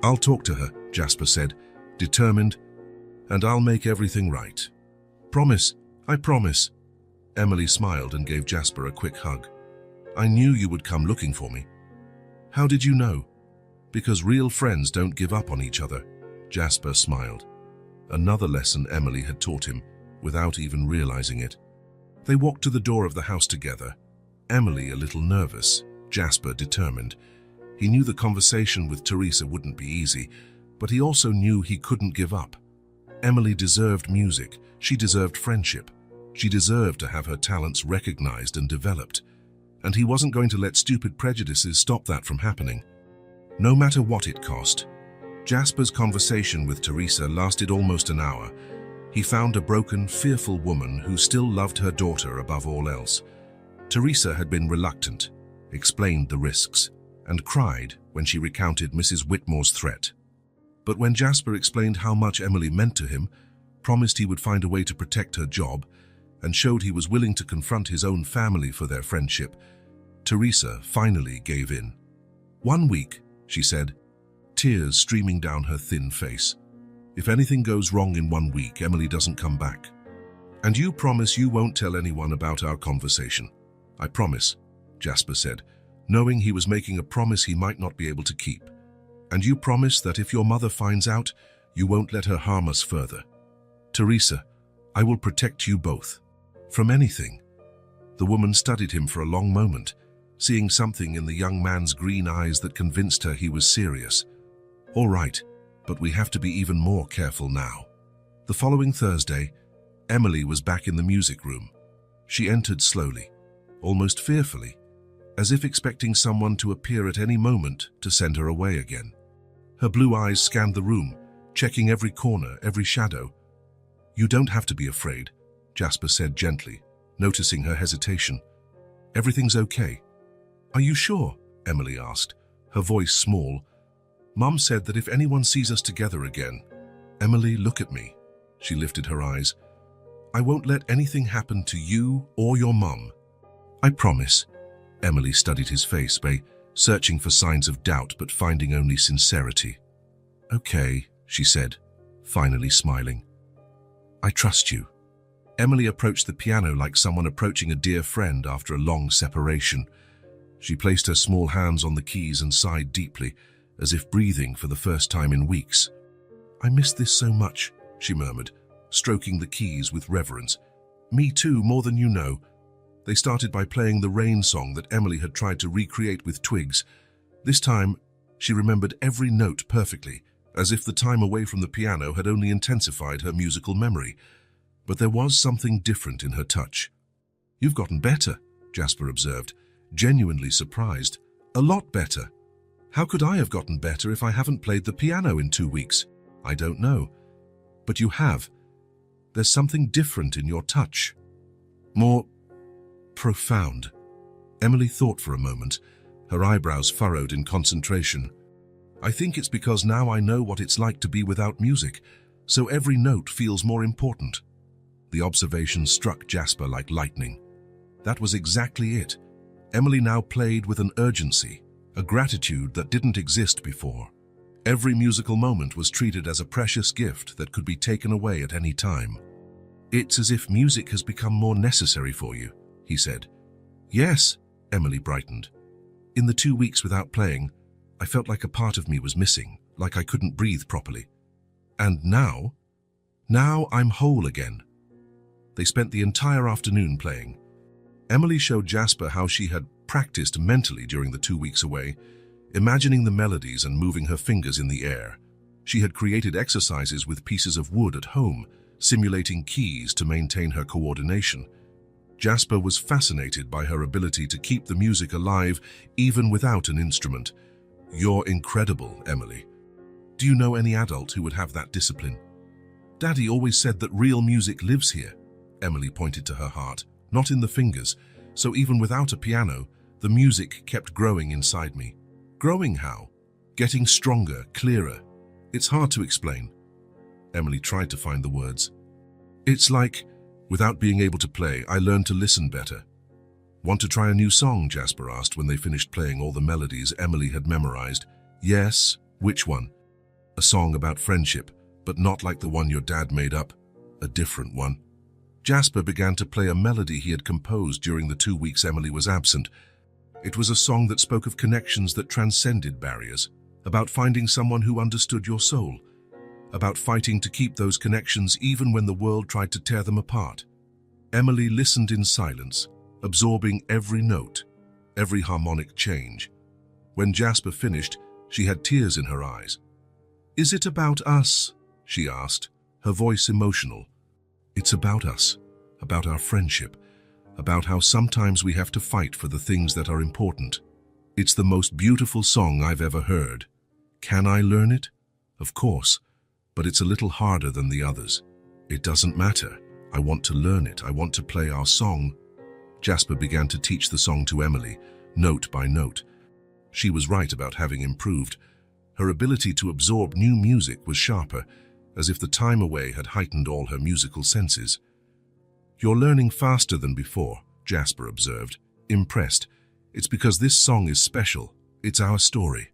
I'll talk to her, Jasper said, determined, and I'll make everything right. Promise, I promise. Emily smiled and gave Jasper a quick hug. I knew you would come looking for me. How did you know? Because real friends don't give up on each other. Jasper smiled. Another lesson Emily had taught him, without even realizing it. They walked to the door of the house together. Emily a little nervous, Jasper determined. He knew the conversation with Teresa wouldn't be easy, but he also knew he couldn't give up. Emily deserved music. She deserved friendship. She deserved to have her talents recognized and developed. And he wasn't going to let stupid prejudices stop that from happening. No matter what it cost. Jasper's conversation with Teresa lasted almost an hour. He found a broken, fearful woman who still loved her daughter above all else. Teresa had been reluctant, explained the risks, and cried when she recounted Mrs. Whitmore's threat. But when Jasper explained how much Emily meant to him, promised he would find a way to protect her job, and showed he was willing to confront his own family for their friendship, Teresa finally gave in. 1 week, she said, tears streaming down her thin face. If anything goes wrong in 1 week, Emily doesn't come back. And you promise you won't tell anyone about our conversation. I promise, Jasper said, knowing he was making a promise he might not be able to keep. And you promise that if your mother finds out, you won't let her harm us further. Teresa, I will protect you both. From anything. The woman studied him for a long moment, seeing something in the young man's green eyes that convinced her he was serious. All right, but we have to be even more careful now. The following Thursday, Emily was back in the music room. She entered slowly, almost fearfully, as if expecting someone to appear at any moment to send her away again. Her blue eyes scanned the room, checking every corner, every shadow. You don't have to be afraid, Jasper said gently, noticing her hesitation. Everything's okay. Are you sure? Emily asked, her voice small. Mum said that if anyone sees us together again. Emily, look at me. She lifted her eyes. I won't let anything happen to you or your mum. I promise. Emily studied his face, searching for signs of doubt but finding only sincerity. Okay, she said, finally smiling. I trust you. Emily approached the piano like someone approaching a dear friend after a long separation. She placed her small hands on the keys and sighed deeply, as if breathing for the first time in weeks. I miss this so much, she murmured, stroking the keys with reverence. Me too, more than you know. They started by playing the rain song that Emily had tried to recreate with twigs. This time, she remembered every note perfectly, as if the time away from the piano had only intensified her musical memory. But there was something different in her touch. You've gotten better, Jasper observed, genuinely surprised. A lot better. How could I have gotten better if I haven't played the piano in 2 weeks? I don't know. But you have. There's something different in your touch. More profound. Emily thought for a moment, her eyebrows furrowed in concentration. I think it's because now I know what it's like to be without music, so every note feels more important. The observation struck Jasper like lightning. That was exactly it. Emily now played with an urgency, a gratitude that didn't exist before. Every musical moment was treated as a precious gift that could be taken away at any time. It's as if music has become more necessary for you, he said. Yes, Emily brightened. In the 2 weeks without playing, I felt like a part of me was missing, like I couldn't breathe properly. And now I'm whole again. They spent the entire afternoon playing. Emily showed Jasper how she had practiced mentally during the 2 weeks away, imagining the melodies and moving her fingers in the air. She had created exercises with pieces of wood at home, simulating keys to maintain her coordination. Jasper was fascinated by her ability to keep the music alive even without an instrument. "You're incredible, Emily. Do you know any adult who would have that discipline?" "Daddy always said that real music lives here." Emily pointed to her heart, not in the fingers, so even without a piano, the music kept growing inside me. "Growing how?" "Getting stronger, clearer. It's hard to explain." Emily tried to find the words. "It's like, without being able to play, I learned to listen better." "Want to try a new song?" Jasper asked when they finished playing all the melodies Emily had memorized. "Yes, which one?" "A song about friendship, but not like the one your dad made up. A different one." Jasper began to play a melody he had composed during the 2 weeks Emily was absent. It was a song that spoke of connections that transcended barriers, about finding someone who understood your soul, about fighting to keep those connections even when the world tried to tear them apart. Emily listened in silence, absorbing every note, every harmonic change. When Jasper finished, she had tears in her eyes. "Is it about us?" she asked, her voice emotional. "It's about us, about our friendship, about how sometimes we have to fight for the things that are important. It's the most beautiful song I've ever heard. Can I learn it? Of course, but it's a little harder than the others. It doesn't matter. I want to learn it. I want to play our song." Jasper began to teach the song to Emily, note by note. She was right about having improved. Her ability to absorb new music was sharper, as if the time away had heightened all her musical senses. "You're learning faster than before," Jasper observed, impressed. "It's because this song is special. It's our story."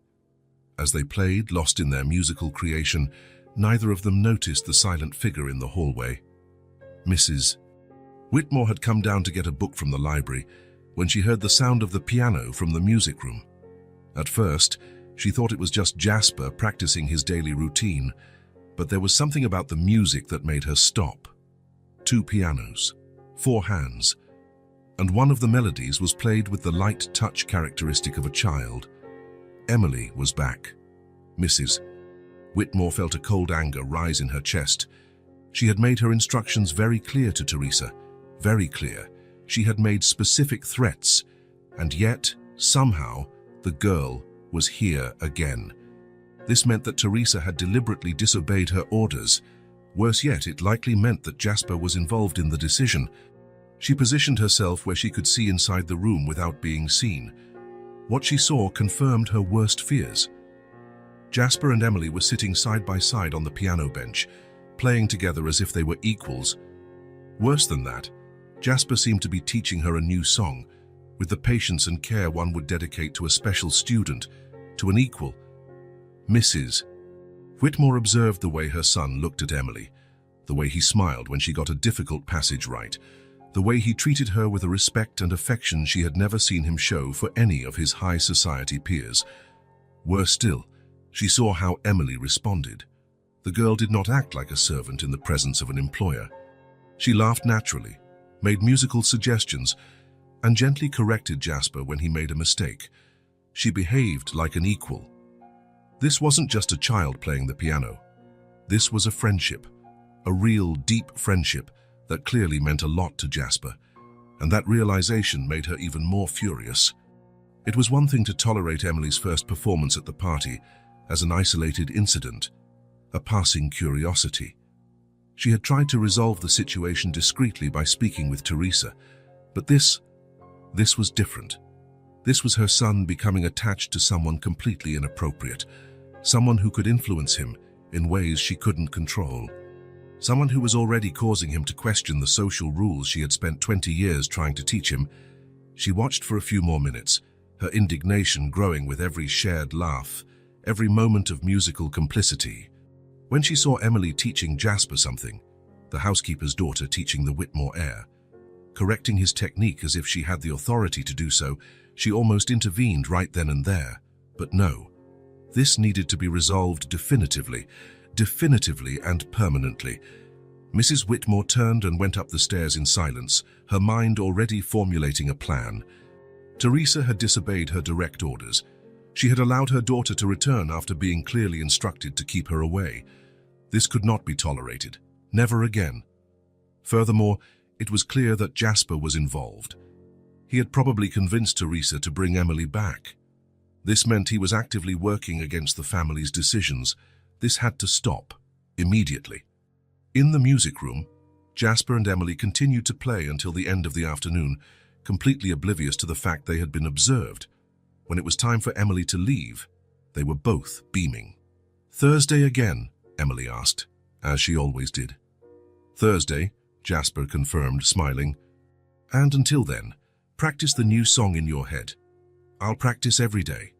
As they played, lost in their musical creation, neither of them noticed the silent figure in the hallway. Mrs. Whitmore had come down to get a book from the library when she heard the sound of the piano from the music room. At first, she thought it was just Jasper practicing his daily routine, but there was something about the music that made her stop. 2 pianos, 4 hands, and one of the melodies was played with the light touch characteristic of a child. Emily was back. Mrs. Whitmore felt a cold anger rise in her chest. She had made her instructions very clear to Teresa, very clear. She had made specific threats, and yet, somehow, the girl was here again. This meant that Teresa had deliberately disobeyed her orders. Worse yet, it likely meant that Jasper was involved in the decision. She positioned herself where she could see inside the room without being seen. What she saw confirmed her worst fears. Jasper and Emily were sitting side by side on the piano bench, playing together as if they were equals. Worse than that, Jasper seemed to be teaching her a new song, with the patience and care one would dedicate to a special student, to an equal. Mrs. Whitmore observed the way her son looked at Emily, the way he smiled when she got a difficult passage right, the way he treated her with a respect and affection she had never seen him show for any of his high society peers. Worse still, she saw how Emily responded. The girl did not act like a servant in the presence of an employer. She laughed naturally, made musical suggestions, and gently corrected Jasper when he made a mistake. She behaved like an equal. This wasn't just a child playing the piano. This was a friendship, a real, deep friendship that clearly meant a lot to Jasper, and that realization made her even more furious. It was one thing to tolerate Emily's first performance at the party as an isolated incident, a passing curiosity. She had tried to resolve the situation discreetly by speaking with Teresa, but this was different. This was her son becoming attached to someone completely inappropriate, someone who could influence him in ways she couldn't control, someone who was already causing him to question the social rules she had spent 20 years trying to teach him. She watched for a few more minutes, her indignation growing with every shared laugh, every moment of musical complicity. When she saw Emily teaching Jasper something, the housekeeper's daughter teaching the Whitmore heir, correcting his technique as if she had the authority to do so, she almost intervened right then and there. But no, this needed to be resolved definitively and permanently. Mrs. Whitmore turned and went up the stairs in silence, her mind already formulating a plan. Teresa had disobeyed her direct orders. She had allowed her daughter to return after being clearly instructed to keep her away. This could not be tolerated. Never again. Furthermore, it was clear that Jasper was involved. He had probably convinced Teresa to bring Emily back. This meant he was actively working against the family's decisions. This had to stop, immediately. In the music room, Jasper and Emily continued to play until the end of the afternoon, completely oblivious to the fact they had been observed. When it was time for Emily to leave, they were both beaming. "Thursday again?" Emily asked, as she always did. "Thursday," Jasper confirmed, smiling. "And until then, practice the new song in your head. I'll practice every day."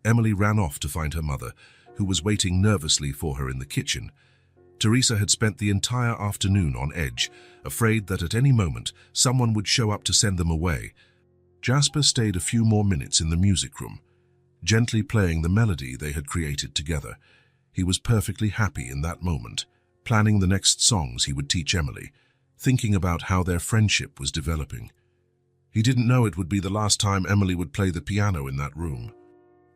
Emily ran off to find her mother, who was waiting nervously for her in the kitchen. Teresa had spent the entire afternoon on edge, afraid that at any moment someone would show up to send them away. Jasper stayed a few more minutes in the music room, gently playing the melody they had created together. He was perfectly happy in that moment, planning the next songs he would teach Emily, thinking about how their friendship was developing. He didn't know it would be the last time Emily would play the piano in that room.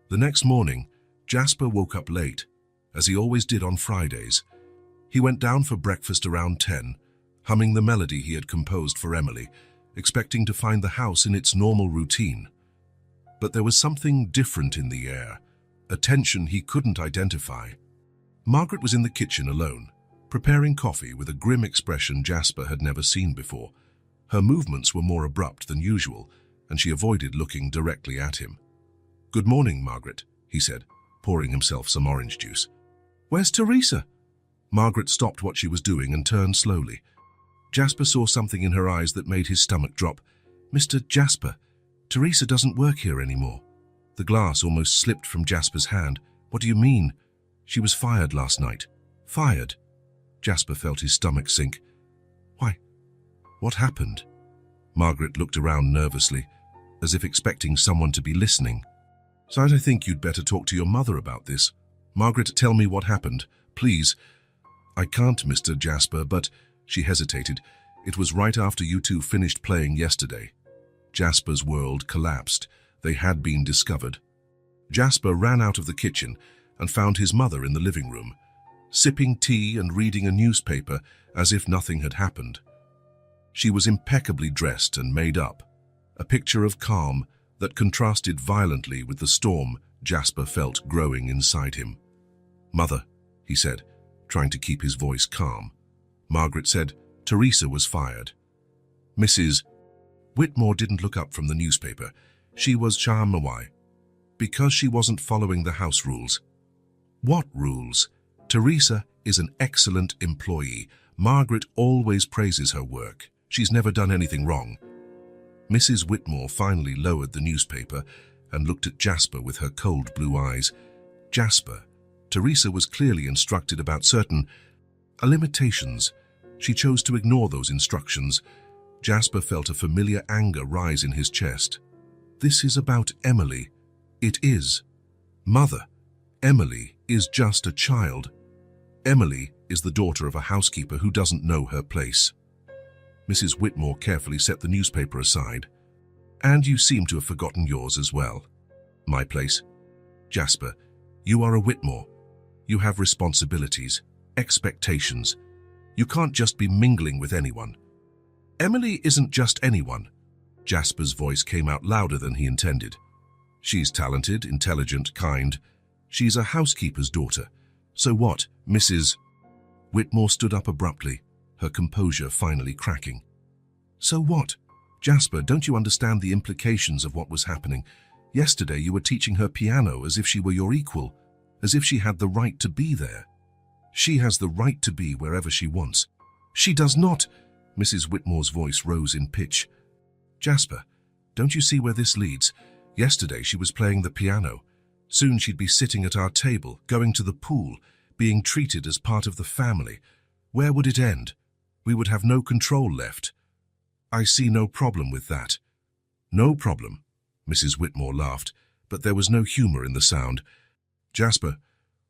The next morning, Jasper woke up late, as he always did on Fridays. He went down for breakfast around 10, humming the melody he had composed for Emily, expecting to find the house in its normal routine. But there was something different in the air, a tension he couldn't identify. Margaret was in the kitchen alone, preparing coffee with a grim expression Jasper had never seen before. Her movements were more abrupt than usual, and she avoided looking directly at him. "Good morning, Margaret," he said, pouring himself some orange juice. "Where's Teresa?" Margaret stopped what she was doing and turned slowly. Jasper saw something in her eyes that made his stomach drop. "Mr. Jasper, Teresa doesn't work here anymore." The glass almost slipped from Jasper's hand. "What do you mean?" "She was fired last night." "Fired?" Jasper felt his stomach sink. "Why? What happened?" Margaret looked around nervously, as if expecting someone to be listening. "So I think you'd better talk to your mother about this. Margaret, tell me what happened, please." "I can't, Mr. Jasper, but—" She hesitated. "It was right after you two finished playing yesterday." Jasper's world collapsed. They had been discovered. Jasper ran out of the kitchen and found his mother in the living room, sipping tea and reading a newspaper as if nothing had happened. She was impeccably dressed and made up, a picture of calm that contrasted violently with the storm Jasper felt growing inside him. "Mother," he said, trying to keep his voice calm. Margaret said, "Teresa was fired." Mrs. Whitmore didn't look up from the newspaper. She was Why? Because she wasn't following the house rules. "What rules?" "Teresa is an excellent employee. Margaret always praises her work. She's never done anything wrong." Mrs. Whitmore finally lowered the newspaper and looked at Jasper with her cold blue eyes. "Jasper, Teresa was clearly instructed about certain limitations. She chose to ignore those instructions." Jasper felt a familiar anger rise in his chest. "This is about Emily." "It is." "Mother, Emily is just a child. Emily is the daughter of a housekeeper who doesn't know her place." Mrs. Whitmore carefully set the newspaper aside. "And you seem to have forgotten yours as well." "My place?" "Jasper, you are a Whitmore. You have responsibilities, expectations. You can't just be mingling with anyone." "Emily isn't just anyone." Jasper's voice came out louder than he intended. "She's talented, intelligent, kind. She's a housekeeper's daughter. So what, Mrs. Whitmore stood up abruptly, her composure finally cracking. "So what? Jasper, don't you understand the implications of what was happening? Yesterday you were teaching her piano as if she were your equal, as if she had the right to be there. She has the right to be wherever she wants." "She does not." Mrs. Whitmore's voice rose in pitch. "Jasper, don't you see where this leads? Yesterday she was playing the piano. Soon she'd be sitting at our table, going to the pool, being treated as part of the family. Where would it end? We would have no control left. I see no problem with that." "No problem," Mrs. Whitmore laughed, but there was no humor in the sound. "Jasper,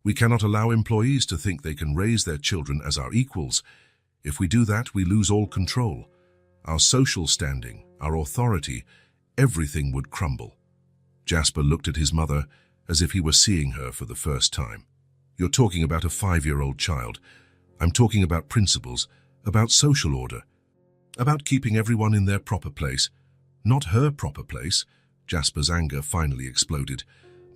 we cannot allow employees to think they can raise their children as our equals. If we do that, we lose all control. Our social standing, our authority, everything would crumble. Jasper looked at his mother as if he were seeing her for the first time. You're talking about a 5-year-old child. I'm talking about principles, about social order, about keeping everyone in their proper place. Not her proper place. Jasper's anger finally exploded.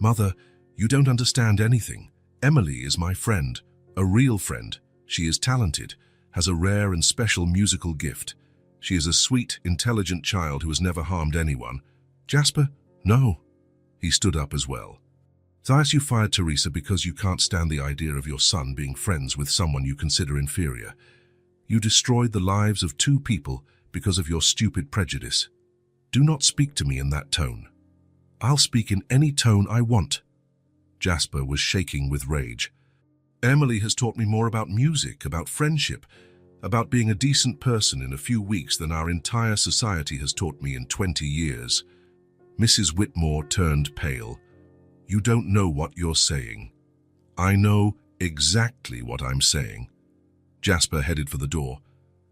Mother, you don't understand anything. Emily is my friend, a real friend. She is talented, has a rare and special musical gift. She is a sweet, intelligent child who has never harmed anyone. Jasper? No. He stood up as well. Thus you fired Teresa because you can't stand the idea of your son being friends with someone you consider inferior. You destroyed the lives of 2 people because of your stupid prejudice. Do not speak to me in that tone. I'll speak in any tone I want. Jasper was shaking with rage. Emily has taught me more about music, about friendship, about being a decent person in a few weeks than our entire society has taught me in 20 years. Mrs. Whitmore turned pale. You don't know what you're saying. I know exactly what I'm saying. Jasper headed for the door.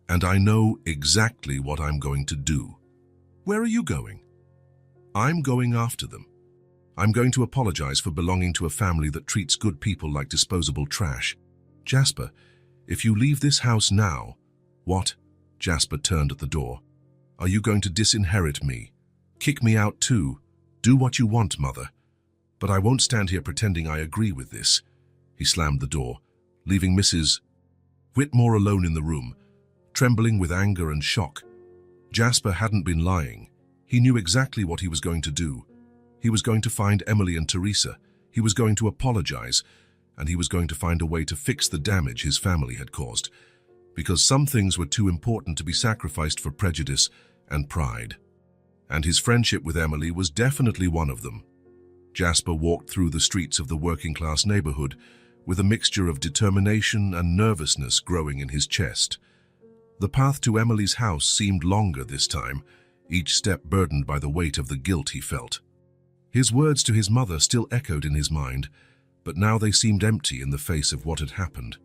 And I know exactly what I'm going to do. Where are you going? I'm going after them. I'm going to apologize for belonging to a family that treats good people like disposable trash. Jasper, if you leave this house now... What? Jasper turned at the door. Are you going to disinherit me? Kick me out too? Do what you want, Mother. But I won't stand here pretending I agree with this. He slammed the door, leaving Mrs. Whitmore alone in the room, trembling with anger and shock. Jasper hadn't been lying. He knew exactly what he was going to do. He was going to find Emily and Teresa. He was going to apologize, and he was going to find a way to fix the damage his family had caused, because some things were too important to be sacrificed for prejudice and pride. And his friendship with Emily was definitely one of them. Jasper walked through the streets of the working-class neighborhood with a mixture of determination and nervousness growing in his chest. The path to Emily's house seemed longer this time, each step burdened by the weight of the guilt he felt. His words to his mother still echoed in his mind, but now they seemed empty in the face of what had happened.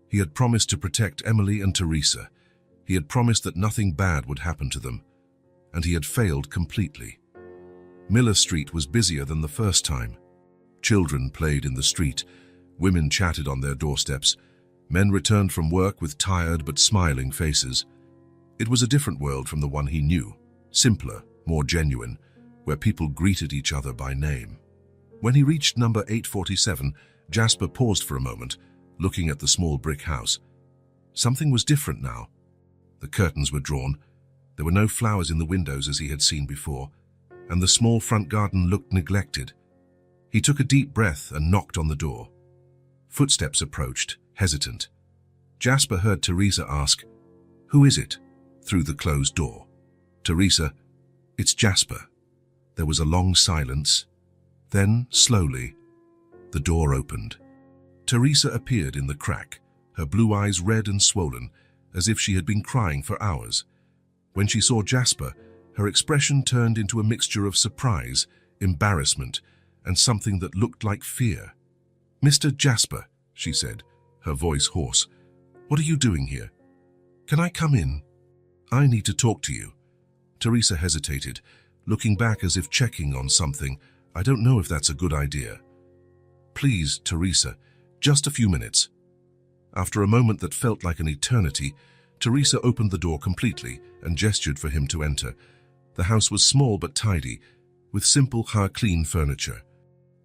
He had promised to protect Emily and Teresa. He had promised that nothing bad would happen to them, and he had failed completely. Miller Street was busier than the first time. Children played in the street, women chatted on their doorsteps, men returned from work with tired but smiling faces. It was a different world from the one he knew, simpler, more genuine, where people greeted each other by name. When he reached number 847, Jasper paused for a moment, looking at the small brick house. Something was different now. The curtains were drawn. There were no flowers in the windows as he had seen before, and the small front garden looked neglected. He took a deep breath and knocked on the door. Footsteps approached, hesitant. Jasper heard Teresa ask, "Who is it?" through the closed door. Teresa, "It's Jasper." There was a long silence. Then, slowly, the door opened. Teresa appeared in the crack, her blue eyes red and swollen, as if she had been crying for hours. When she saw Jasper, her expression turned into a mixture of surprise, embarrassment, and something that looked like fear. "Mr. Jasper," she said, her voice hoarse, "what are you doing here? Can I come in? I need to talk to you." Teresa hesitated, looking back as if checking on something. "I don't know if that's a good idea." "Please, Teresa, just a few minutes." After a moment that felt like an eternity, Teresa opened the door completely and gestured for him to enter. The house was small but tidy, with simple, clean furniture.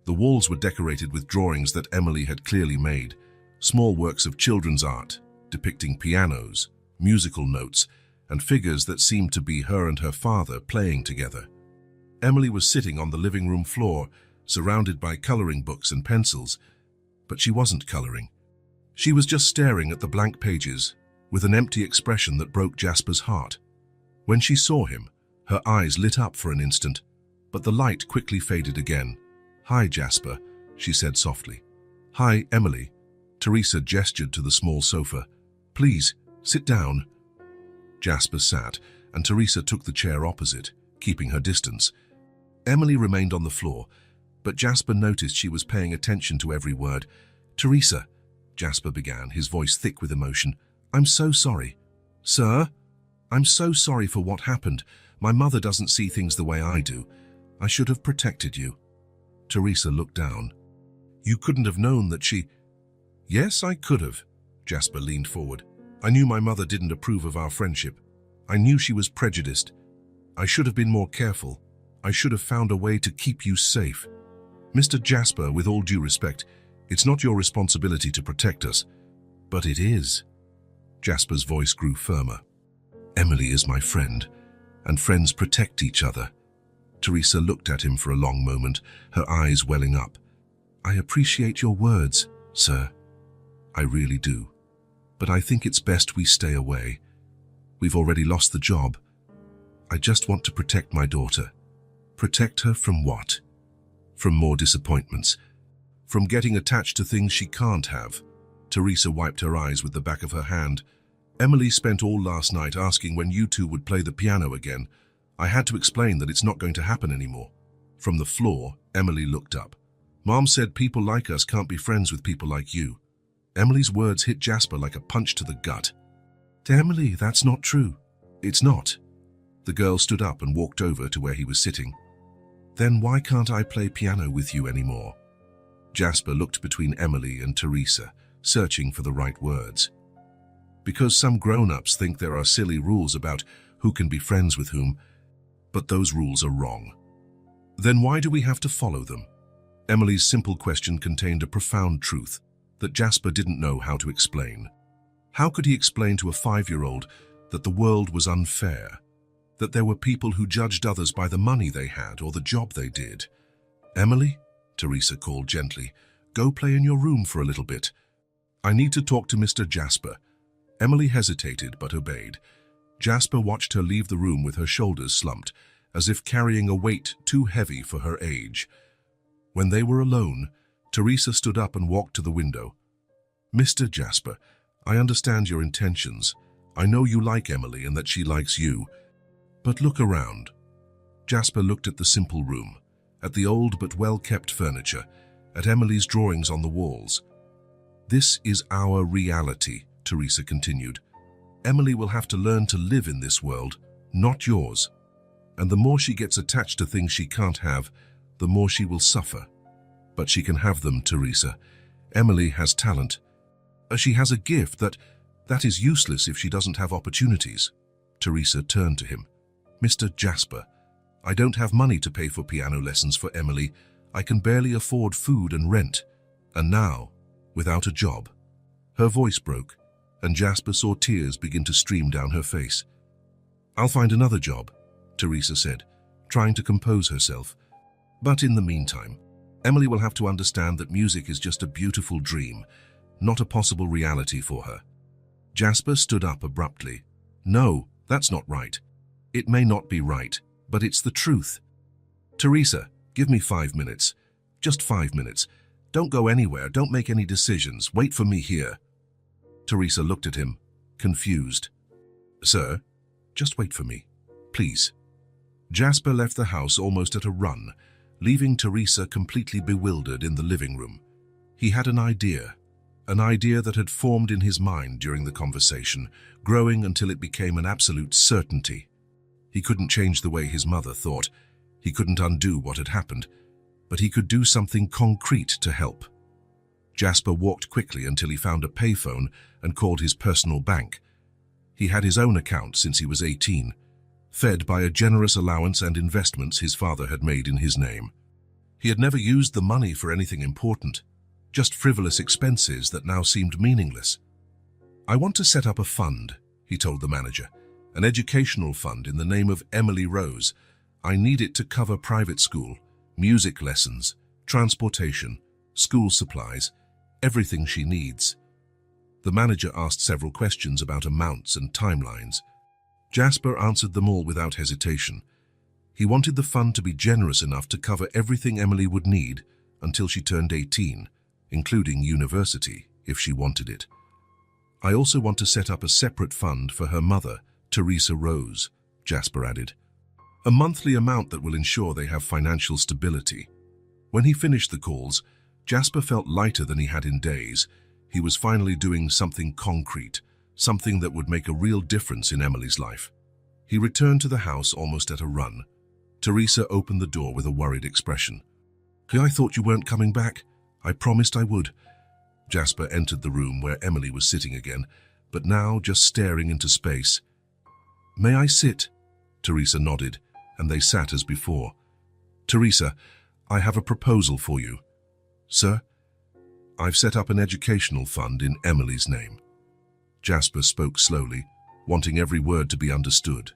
The walls were decorated with drawings that Emily had clearly made, small works of children's art, depicting pianos, musical notes, and figures that seemed to be her and her father playing together. Emily was sitting on the living room floor, surrounded by coloring books and pencils, but she wasn't coloring. She was just staring at the blank pages, with an empty expression that broke Jasper's heart. When she saw him, her eyes lit up for an instant, but the light quickly faded again. "Hi, Jasper," she said softly. "Hi, Emily." Teresa gestured to the small sofa. "Please, sit down." Jasper sat, and Teresa took the chair opposite, keeping her distance. Emily remained on the floor, but Jasper noticed she was paying attention to every word. "Teresa," Jasper began, his voice thick with emotion, I'm so sorry. Sir, I'm so sorry for what happened. My mother doesn't see things the way I do. I should have protected you. Teresa looked down. You couldn't have known that she... Yes, I could have. Jasper leaned forward. I knew my mother didn't approve of our friendship. I knew she was prejudiced. I should have been more careful. I should have found a way to keep you safe. Mr. Jasper, with all due respect, it's not your responsibility to protect us. But it is. Jasper's voice grew firmer. Emily is my friend, and friends protect each other. Teresa looked at him for a long moment, her eyes welling up. I appreciate your words, sir. I really do. But I think it's best we stay away. We've already lost the job. I just want to protect my daughter. Protect her from what? From more disappointments. From getting attached to things she can't have. Teresa wiped her eyes with the back of her hand. Emily spent all last night asking when you two would play the piano again. I had to explain that it's not going to happen anymore. From the floor, Emily looked up. Mom said people like us can't be friends with people like you. Emily's words hit Jasper like a punch to the gut. Emily, that's not true. It's not. The girl stood up and walked over to where he was sitting. Then why can't I play piano with you anymore? Jasper looked between Emily and Teresa, searching for the right words. Because some grown-ups think there are silly rules about who can be friends with whom, but those rules are wrong. Then why do we have to follow them? Emily's simple question contained a profound truth that Jasper didn't know how to explain. How could he explain to a 5-year-old that the world was unfair? That there were people who judged others by the money they had or the job they did? Emily, Teresa called gently, go play in your room for a little bit. I need to talk to Mr. Jasper. Emily hesitated but obeyed. Jasper watched her leave the room with her shoulders slumped, as if carrying a weight too heavy for her age. When they were alone, Teresa stood up and walked to the window. Mr. Jasper, I understand your intentions. I know you like Emily and that she likes you. But look around. Jasper looked at the simple room, at the old but well-kept furniture, at Emily's drawings on the walls. This is our reality, Teresa continued. Emily will have to learn to live in this world, not yours. And the more she gets attached to things she can't have, the more she will suffer. But she can have them, Teresa. Emily has talent. She has a gift that is useless if she doesn't have opportunities. Teresa turned to him. Mr. Jasper, I don't have money to pay for piano lessons for Emily. I can barely afford food and rent. And now, without a job. Her voice broke, and Jasper saw tears begin to stream down her face. I'll find another job, Teresa said, trying to compose herself. But in the meantime, Emily will have to understand that music is just a beautiful dream, not a possible reality for her. Jasper stood up abruptly. No, that's not right. It may not be right, but it's the truth. Teresa, give me 5 minutes. Just 5 minutes. Don't go anywhere, don't make any decisions. Wait for me here. Teresa looked at him, confused. Sir, just wait for me, please. Jasper left the house almost at a run, leaving Teresa completely bewildered in the living room. He had an idea that had formed in his mind during the conversation, growing until it became an absolute certainty. He couldn't change the way his mother thought. He couldn't undo what had happened, but he could do something concrete to help. Jasper walked quickly until he found a payphone and called his personal bank. He had his own account since he was 18, fed by a generous allowance and investments his father had made in his name. He had never used the money for anything important, just frivolous expenses that now seemed meaningless. I want to set up a fund, he told the manager, an educational fund in the name of Emily Rose. I need it to cover private school, music lessons, transportation, school supplies, everything she needs. The manager asked several questions about amounts and timelines. Jasper answered them all without hesitation. He wanted the fund to be generous enough to cover everything Emily would need until she turned 18, including university, if she wanted it. I also want to set up a separate fund for her mother, Teresa Rose, Jasper added. A monthly amount that will ensure they have financial stability. When he finished the calls, Jasper felt lighter than he had in days. He was finally doing something concrete, something that would make a real difference in Emily's life. He returned to the house almost at a run. Teresa opened the door with a worried expression. "I thought you weren't coming back. I promised I would." Jasper entered the room where Emily was sitting again, but now just staring into space. "May I sit?" Teresa nodded, and they sat as before. "Teresa, I have a proposal for you." "Sir?" "I've set up an educational fund in Emily's name." Jasper spoke slowly, wanting every word to be understood.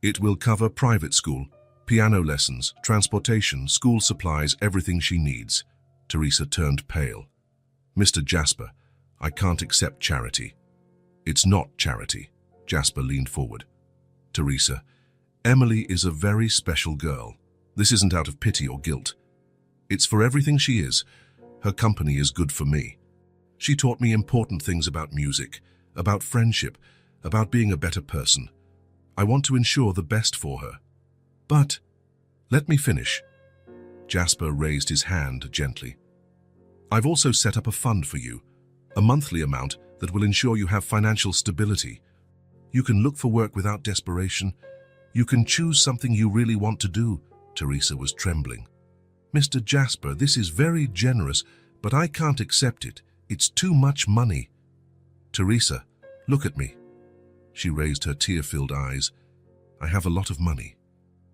"It will cover private school, piano lessons, transportation, school supplies, everything she needs." Teresa turned pale. "Mr. Jasper, I can't accept charity." "It's not charity." Jasper leaned forward. "Teresa, Emily is a very special girl. This isn't out of pity or guilt. It's for everything she is. Her company is good for me. She taught me important things about music, about friendship, about being a better person. I want to ensure the best for her. But, let me finish." Jasper raised his hand gently. "I've also set up a fund for you, a monthly amount that will ensure you have financial stability. You can look for work without desperation. You can choose something you really want to do." Teresa was trembling. "Mr. Jasper, this is very generous, but I can't accept it. It's too much money." "Teresa, look at me." She raised her tear-filled eyes. "I have a lot of money,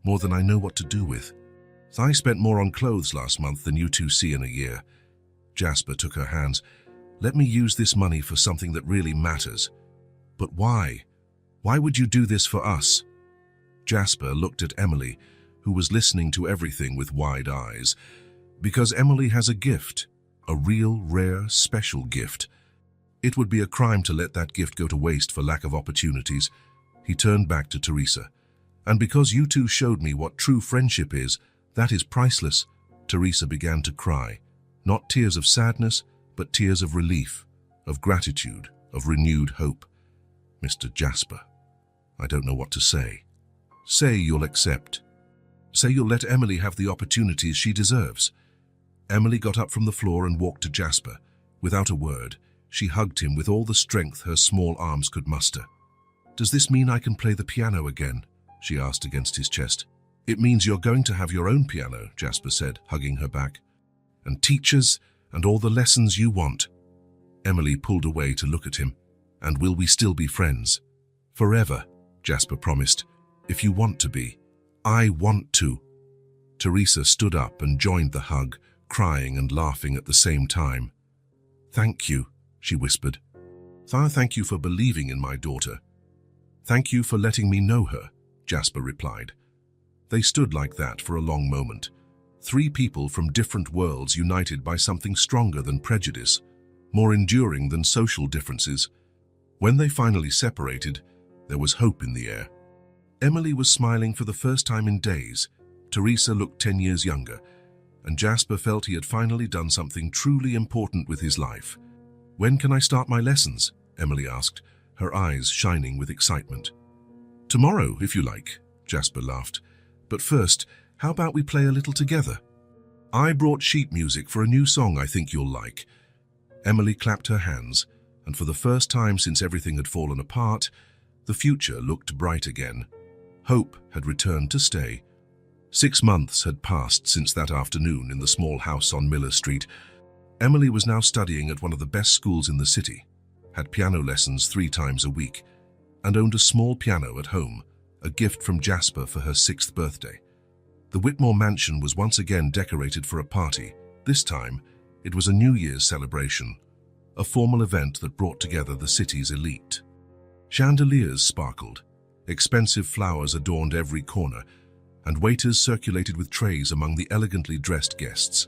more than I know what to do with. I spent more on clothes last month than you two see in a year." Jasper took her hands. "Let me use this money for something that really matters." "But why? Why would you do this for us?" Jasper looked at Emily, who was listening to everything with wide eyes. "Because Emily has a gift, a real, rare, special gift. It would be a crime to let that gift go to waste for lack of opportunities." He turned back to Teresa. "And because you two showed me what true friendship is, that is priceless." Teresa began to cry. Not tears of sadness, but tears of relief, of gratitude, of renewed hope. "Mr. Jasper, I don't know what to say." "Say you'll accept. Say you'll let Emily have the opportunities she deserves." Emily got up from the floor and walked to Jasper. Without a word, she hugged him with all the strength her small arms could muster. "Does this mean I can play the piano again?" she asked against his chest. "It means you're going to have your own piano," Jasper said, hugging her back. "And teachers, and all the lessons you want." Emily pulled away to look at him. "And will we still be friends?" "Forever," Jasper promised. "If you want to be." "I want to." Teresa stood up and joined the hug, crying and laughing at the same time. "Thank you," she whispered. "Thank you for believing in my daughter." "Thank you for letting me know her," Jasper replied. They stood like that for a long moment. Three people from different worlds united by something stronger than prejudice, more enduring than social differences. When they finally separated, there was hope in the air. Emily was smiling for the first time in days. Teresa looked 10 years younger, and Jasper felt he had finally done something truly important with his life. "When can I start my lessons?" Emily asked, her eyes shining with excitement. "Tomorrow, if you like," Jasper laughed. "But first, how about we play a little together? I brought sheet music for a new song I think you'll like." Emily clapped her hands, and for the first time since everything had fallen apart, the future looked bright again. Hope had returned to stay. 6 months had passed since that afternoon in the small house on Miller Street. Emily was now studying at one of the best schools in the city, had piano lessons 3 times a week, and owned a small piano at home, a gift from Jasper for her 6th birthday. The Whitmore mansion was once again decorated for a party. This time, it was a New Year's celebration, a formal event that brought together the city's elite. Chandeliers sparkled, expensive flowers adorned every corner, and waiters circulated with trays among the elegantly dressed guests.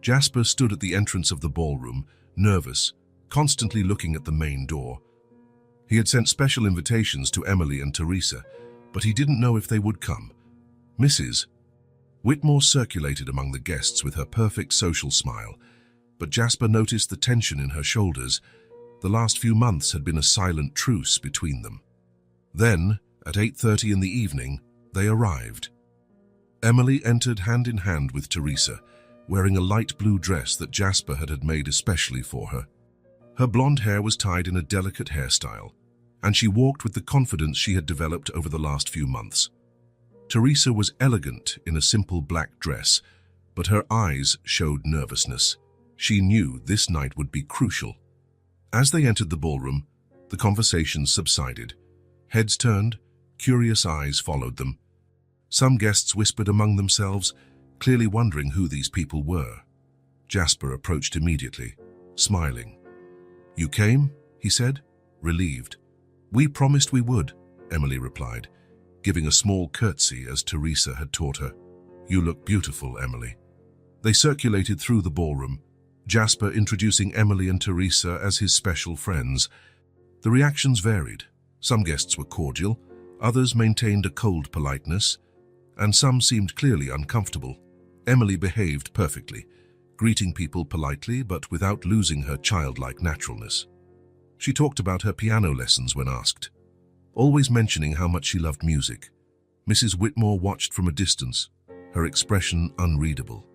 Jasper stood at the entrance of the ballroom, nervous, constantly looking at the main door. He had sent special invitations to Emily and Teresa, but he didn't know if they would come. Mrs. Whitmore circulated among the guests with her perfect social smile, but Jasper noticed the tension in her shoulders. The last few months had been a silent truce between them. Then, at 8:30 in the evening, they arrived. Emily entered hand in hand with Teresa, wearing a light blue dress that Jasper had made especially for her. Her blonde hair was tied in a delicate hairstyle, and she walked with the confidence she had developed over the last few months. Teresa was elegant in a simple black dress, but her eyes showed nervousness. She knew this night would be crucial. As they entered the ballroom, the conversation subsided. Heads turned, curious eyes followed them. Some guests whispered among themselves, clearly wondering who these people were. Jasper approached immediately, smiling. "You came?" he said, relieved. "We promised we would," Emily replied, giving a small curtsy as Teresa had taught her. "You look beautiful, Emily." They circulated through the ballroom, Jasper introducing Emily and Teresa as his special friends. The reactions varied. Some guests were cordial, others maintained a cold politeness, and some seemed clearly uncomfortable. Emily behaved perfectly, greeting people politely but without losing her childlike naturalness. She talked about her piano lessons when asked, always mentioning how much she loved music. Mrs. Whitmore watched from a distance, her expression unreadable.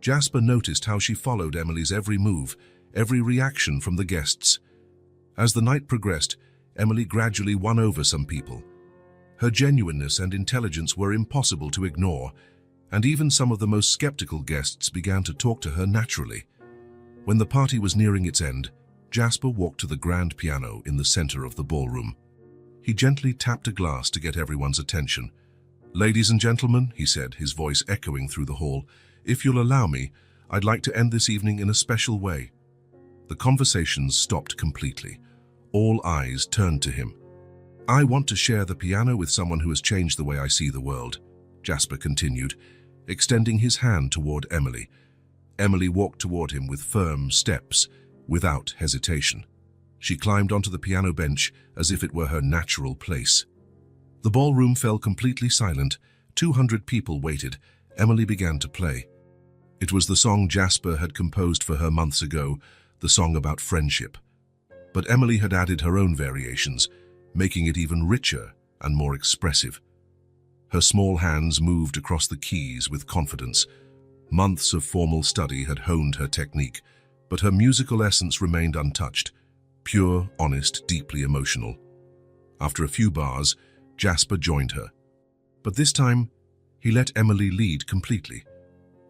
Jasper noticed how she followed Emily's every move, every reaction from the guests. As the night progressed, Emily gradually won over some people. Her genuineness and intelligence were impossible to ignore, and even some of the most skeptical guests began to talk to her naturally. When the party was nearing its end, Jasper walked to the grand piano in the center of the ballroom. He gently tapped a glass to get everyone's attention. "Ladies and gentlemen," he said, his voice echoing through the hall, "if you'll allow me, I'd like to end this evening in a special way." The conversations stopped completely. All eyes turned to him. "I want to share the piano with someone who has changed the way I see the world," Jasper continued, extending his hand toward Emily. Emily walked toward him with firm steps, without hesitation. She climbed onto the piano bench as if it were her natural place. The ballroom fell completely silent. 200 people waited. Emily began to play. It was the song Jasper had composed for her months ago, the song about friendship. But Emily had added her own variations, making it even richer and more expressive. Her small hands moved across the keys with confidence. Months of formal study had honed her technique, but her musical essence remained untouched, pure, honest, deeply emotional. After a few bars, Jasper joined her. But this time, he let Emily lead completely,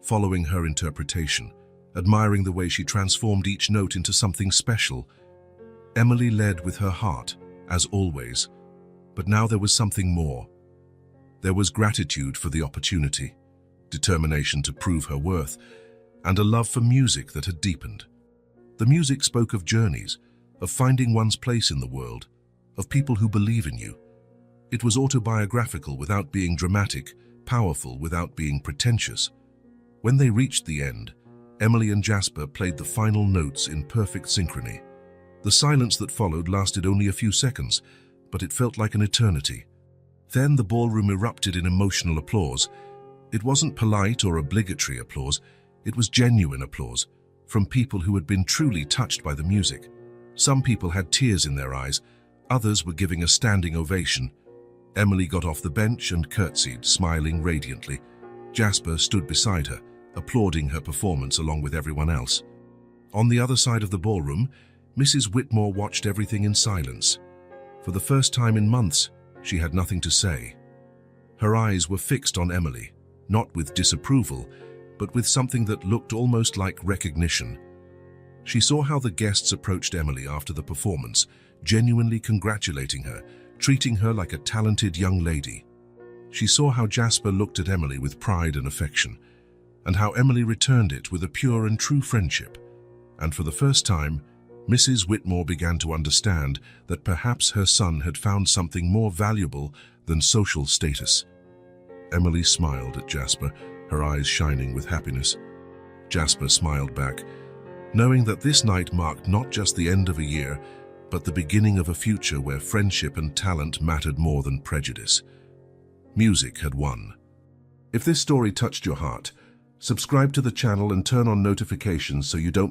following her interpretation, admiring the way she transformed each note into something special. Emily led with her heart, as always, but now there was something more. There was gratitude for the opportunity, determination to prove her worth, and a love for music that had deepened. The music spoke of journeys, of finding one's place in the world, of people who believe in you. It was autobiographical without being dramatic, powerful without being pretentious. When they reached the end, Emily and Jasper played the final notes in perfect synchrony. The silence that followed lasted only a few seconds, but it felt like an eternity. Then the ballroom erupted in emotional applause. It wasn't polite or obligatory applause, it was genuine applause, from people who had been truly touched by the music. Some people had tears in their eyes, others were giving a standing ovation. Emily got off the bench and curtsied, smiling radiantly. Jasper stood beside her, applauding her performance along with everyone else. On the other side of the ballroom, Mrs. Whitmore watched everything in silence. For the first time in months, she had nothing to say. Her eyes were fixed on Emily, not with disapproval, but with something that looked almost like recognition. She saw how the guests approached Emily after the performance, genuinely congratulating her, treating her like a talented young lady. She saw how Jasper looked at Emily with pride and affection, and how Emily returned it with a pure and true friendship. And for the first time, Mrs. Whitmore began to understand that perhaps her son had found something more valuable than social status. Emily smiled at Jasper, her eyes shining with happiness. Jasper smiled back, knowing that this night marked not just the end of a year, but the beginning of a future where friendship and talent mattered more than prejudice. Music had won. If this story touched your heart, subscribe to the channel and turn on notifications so you don't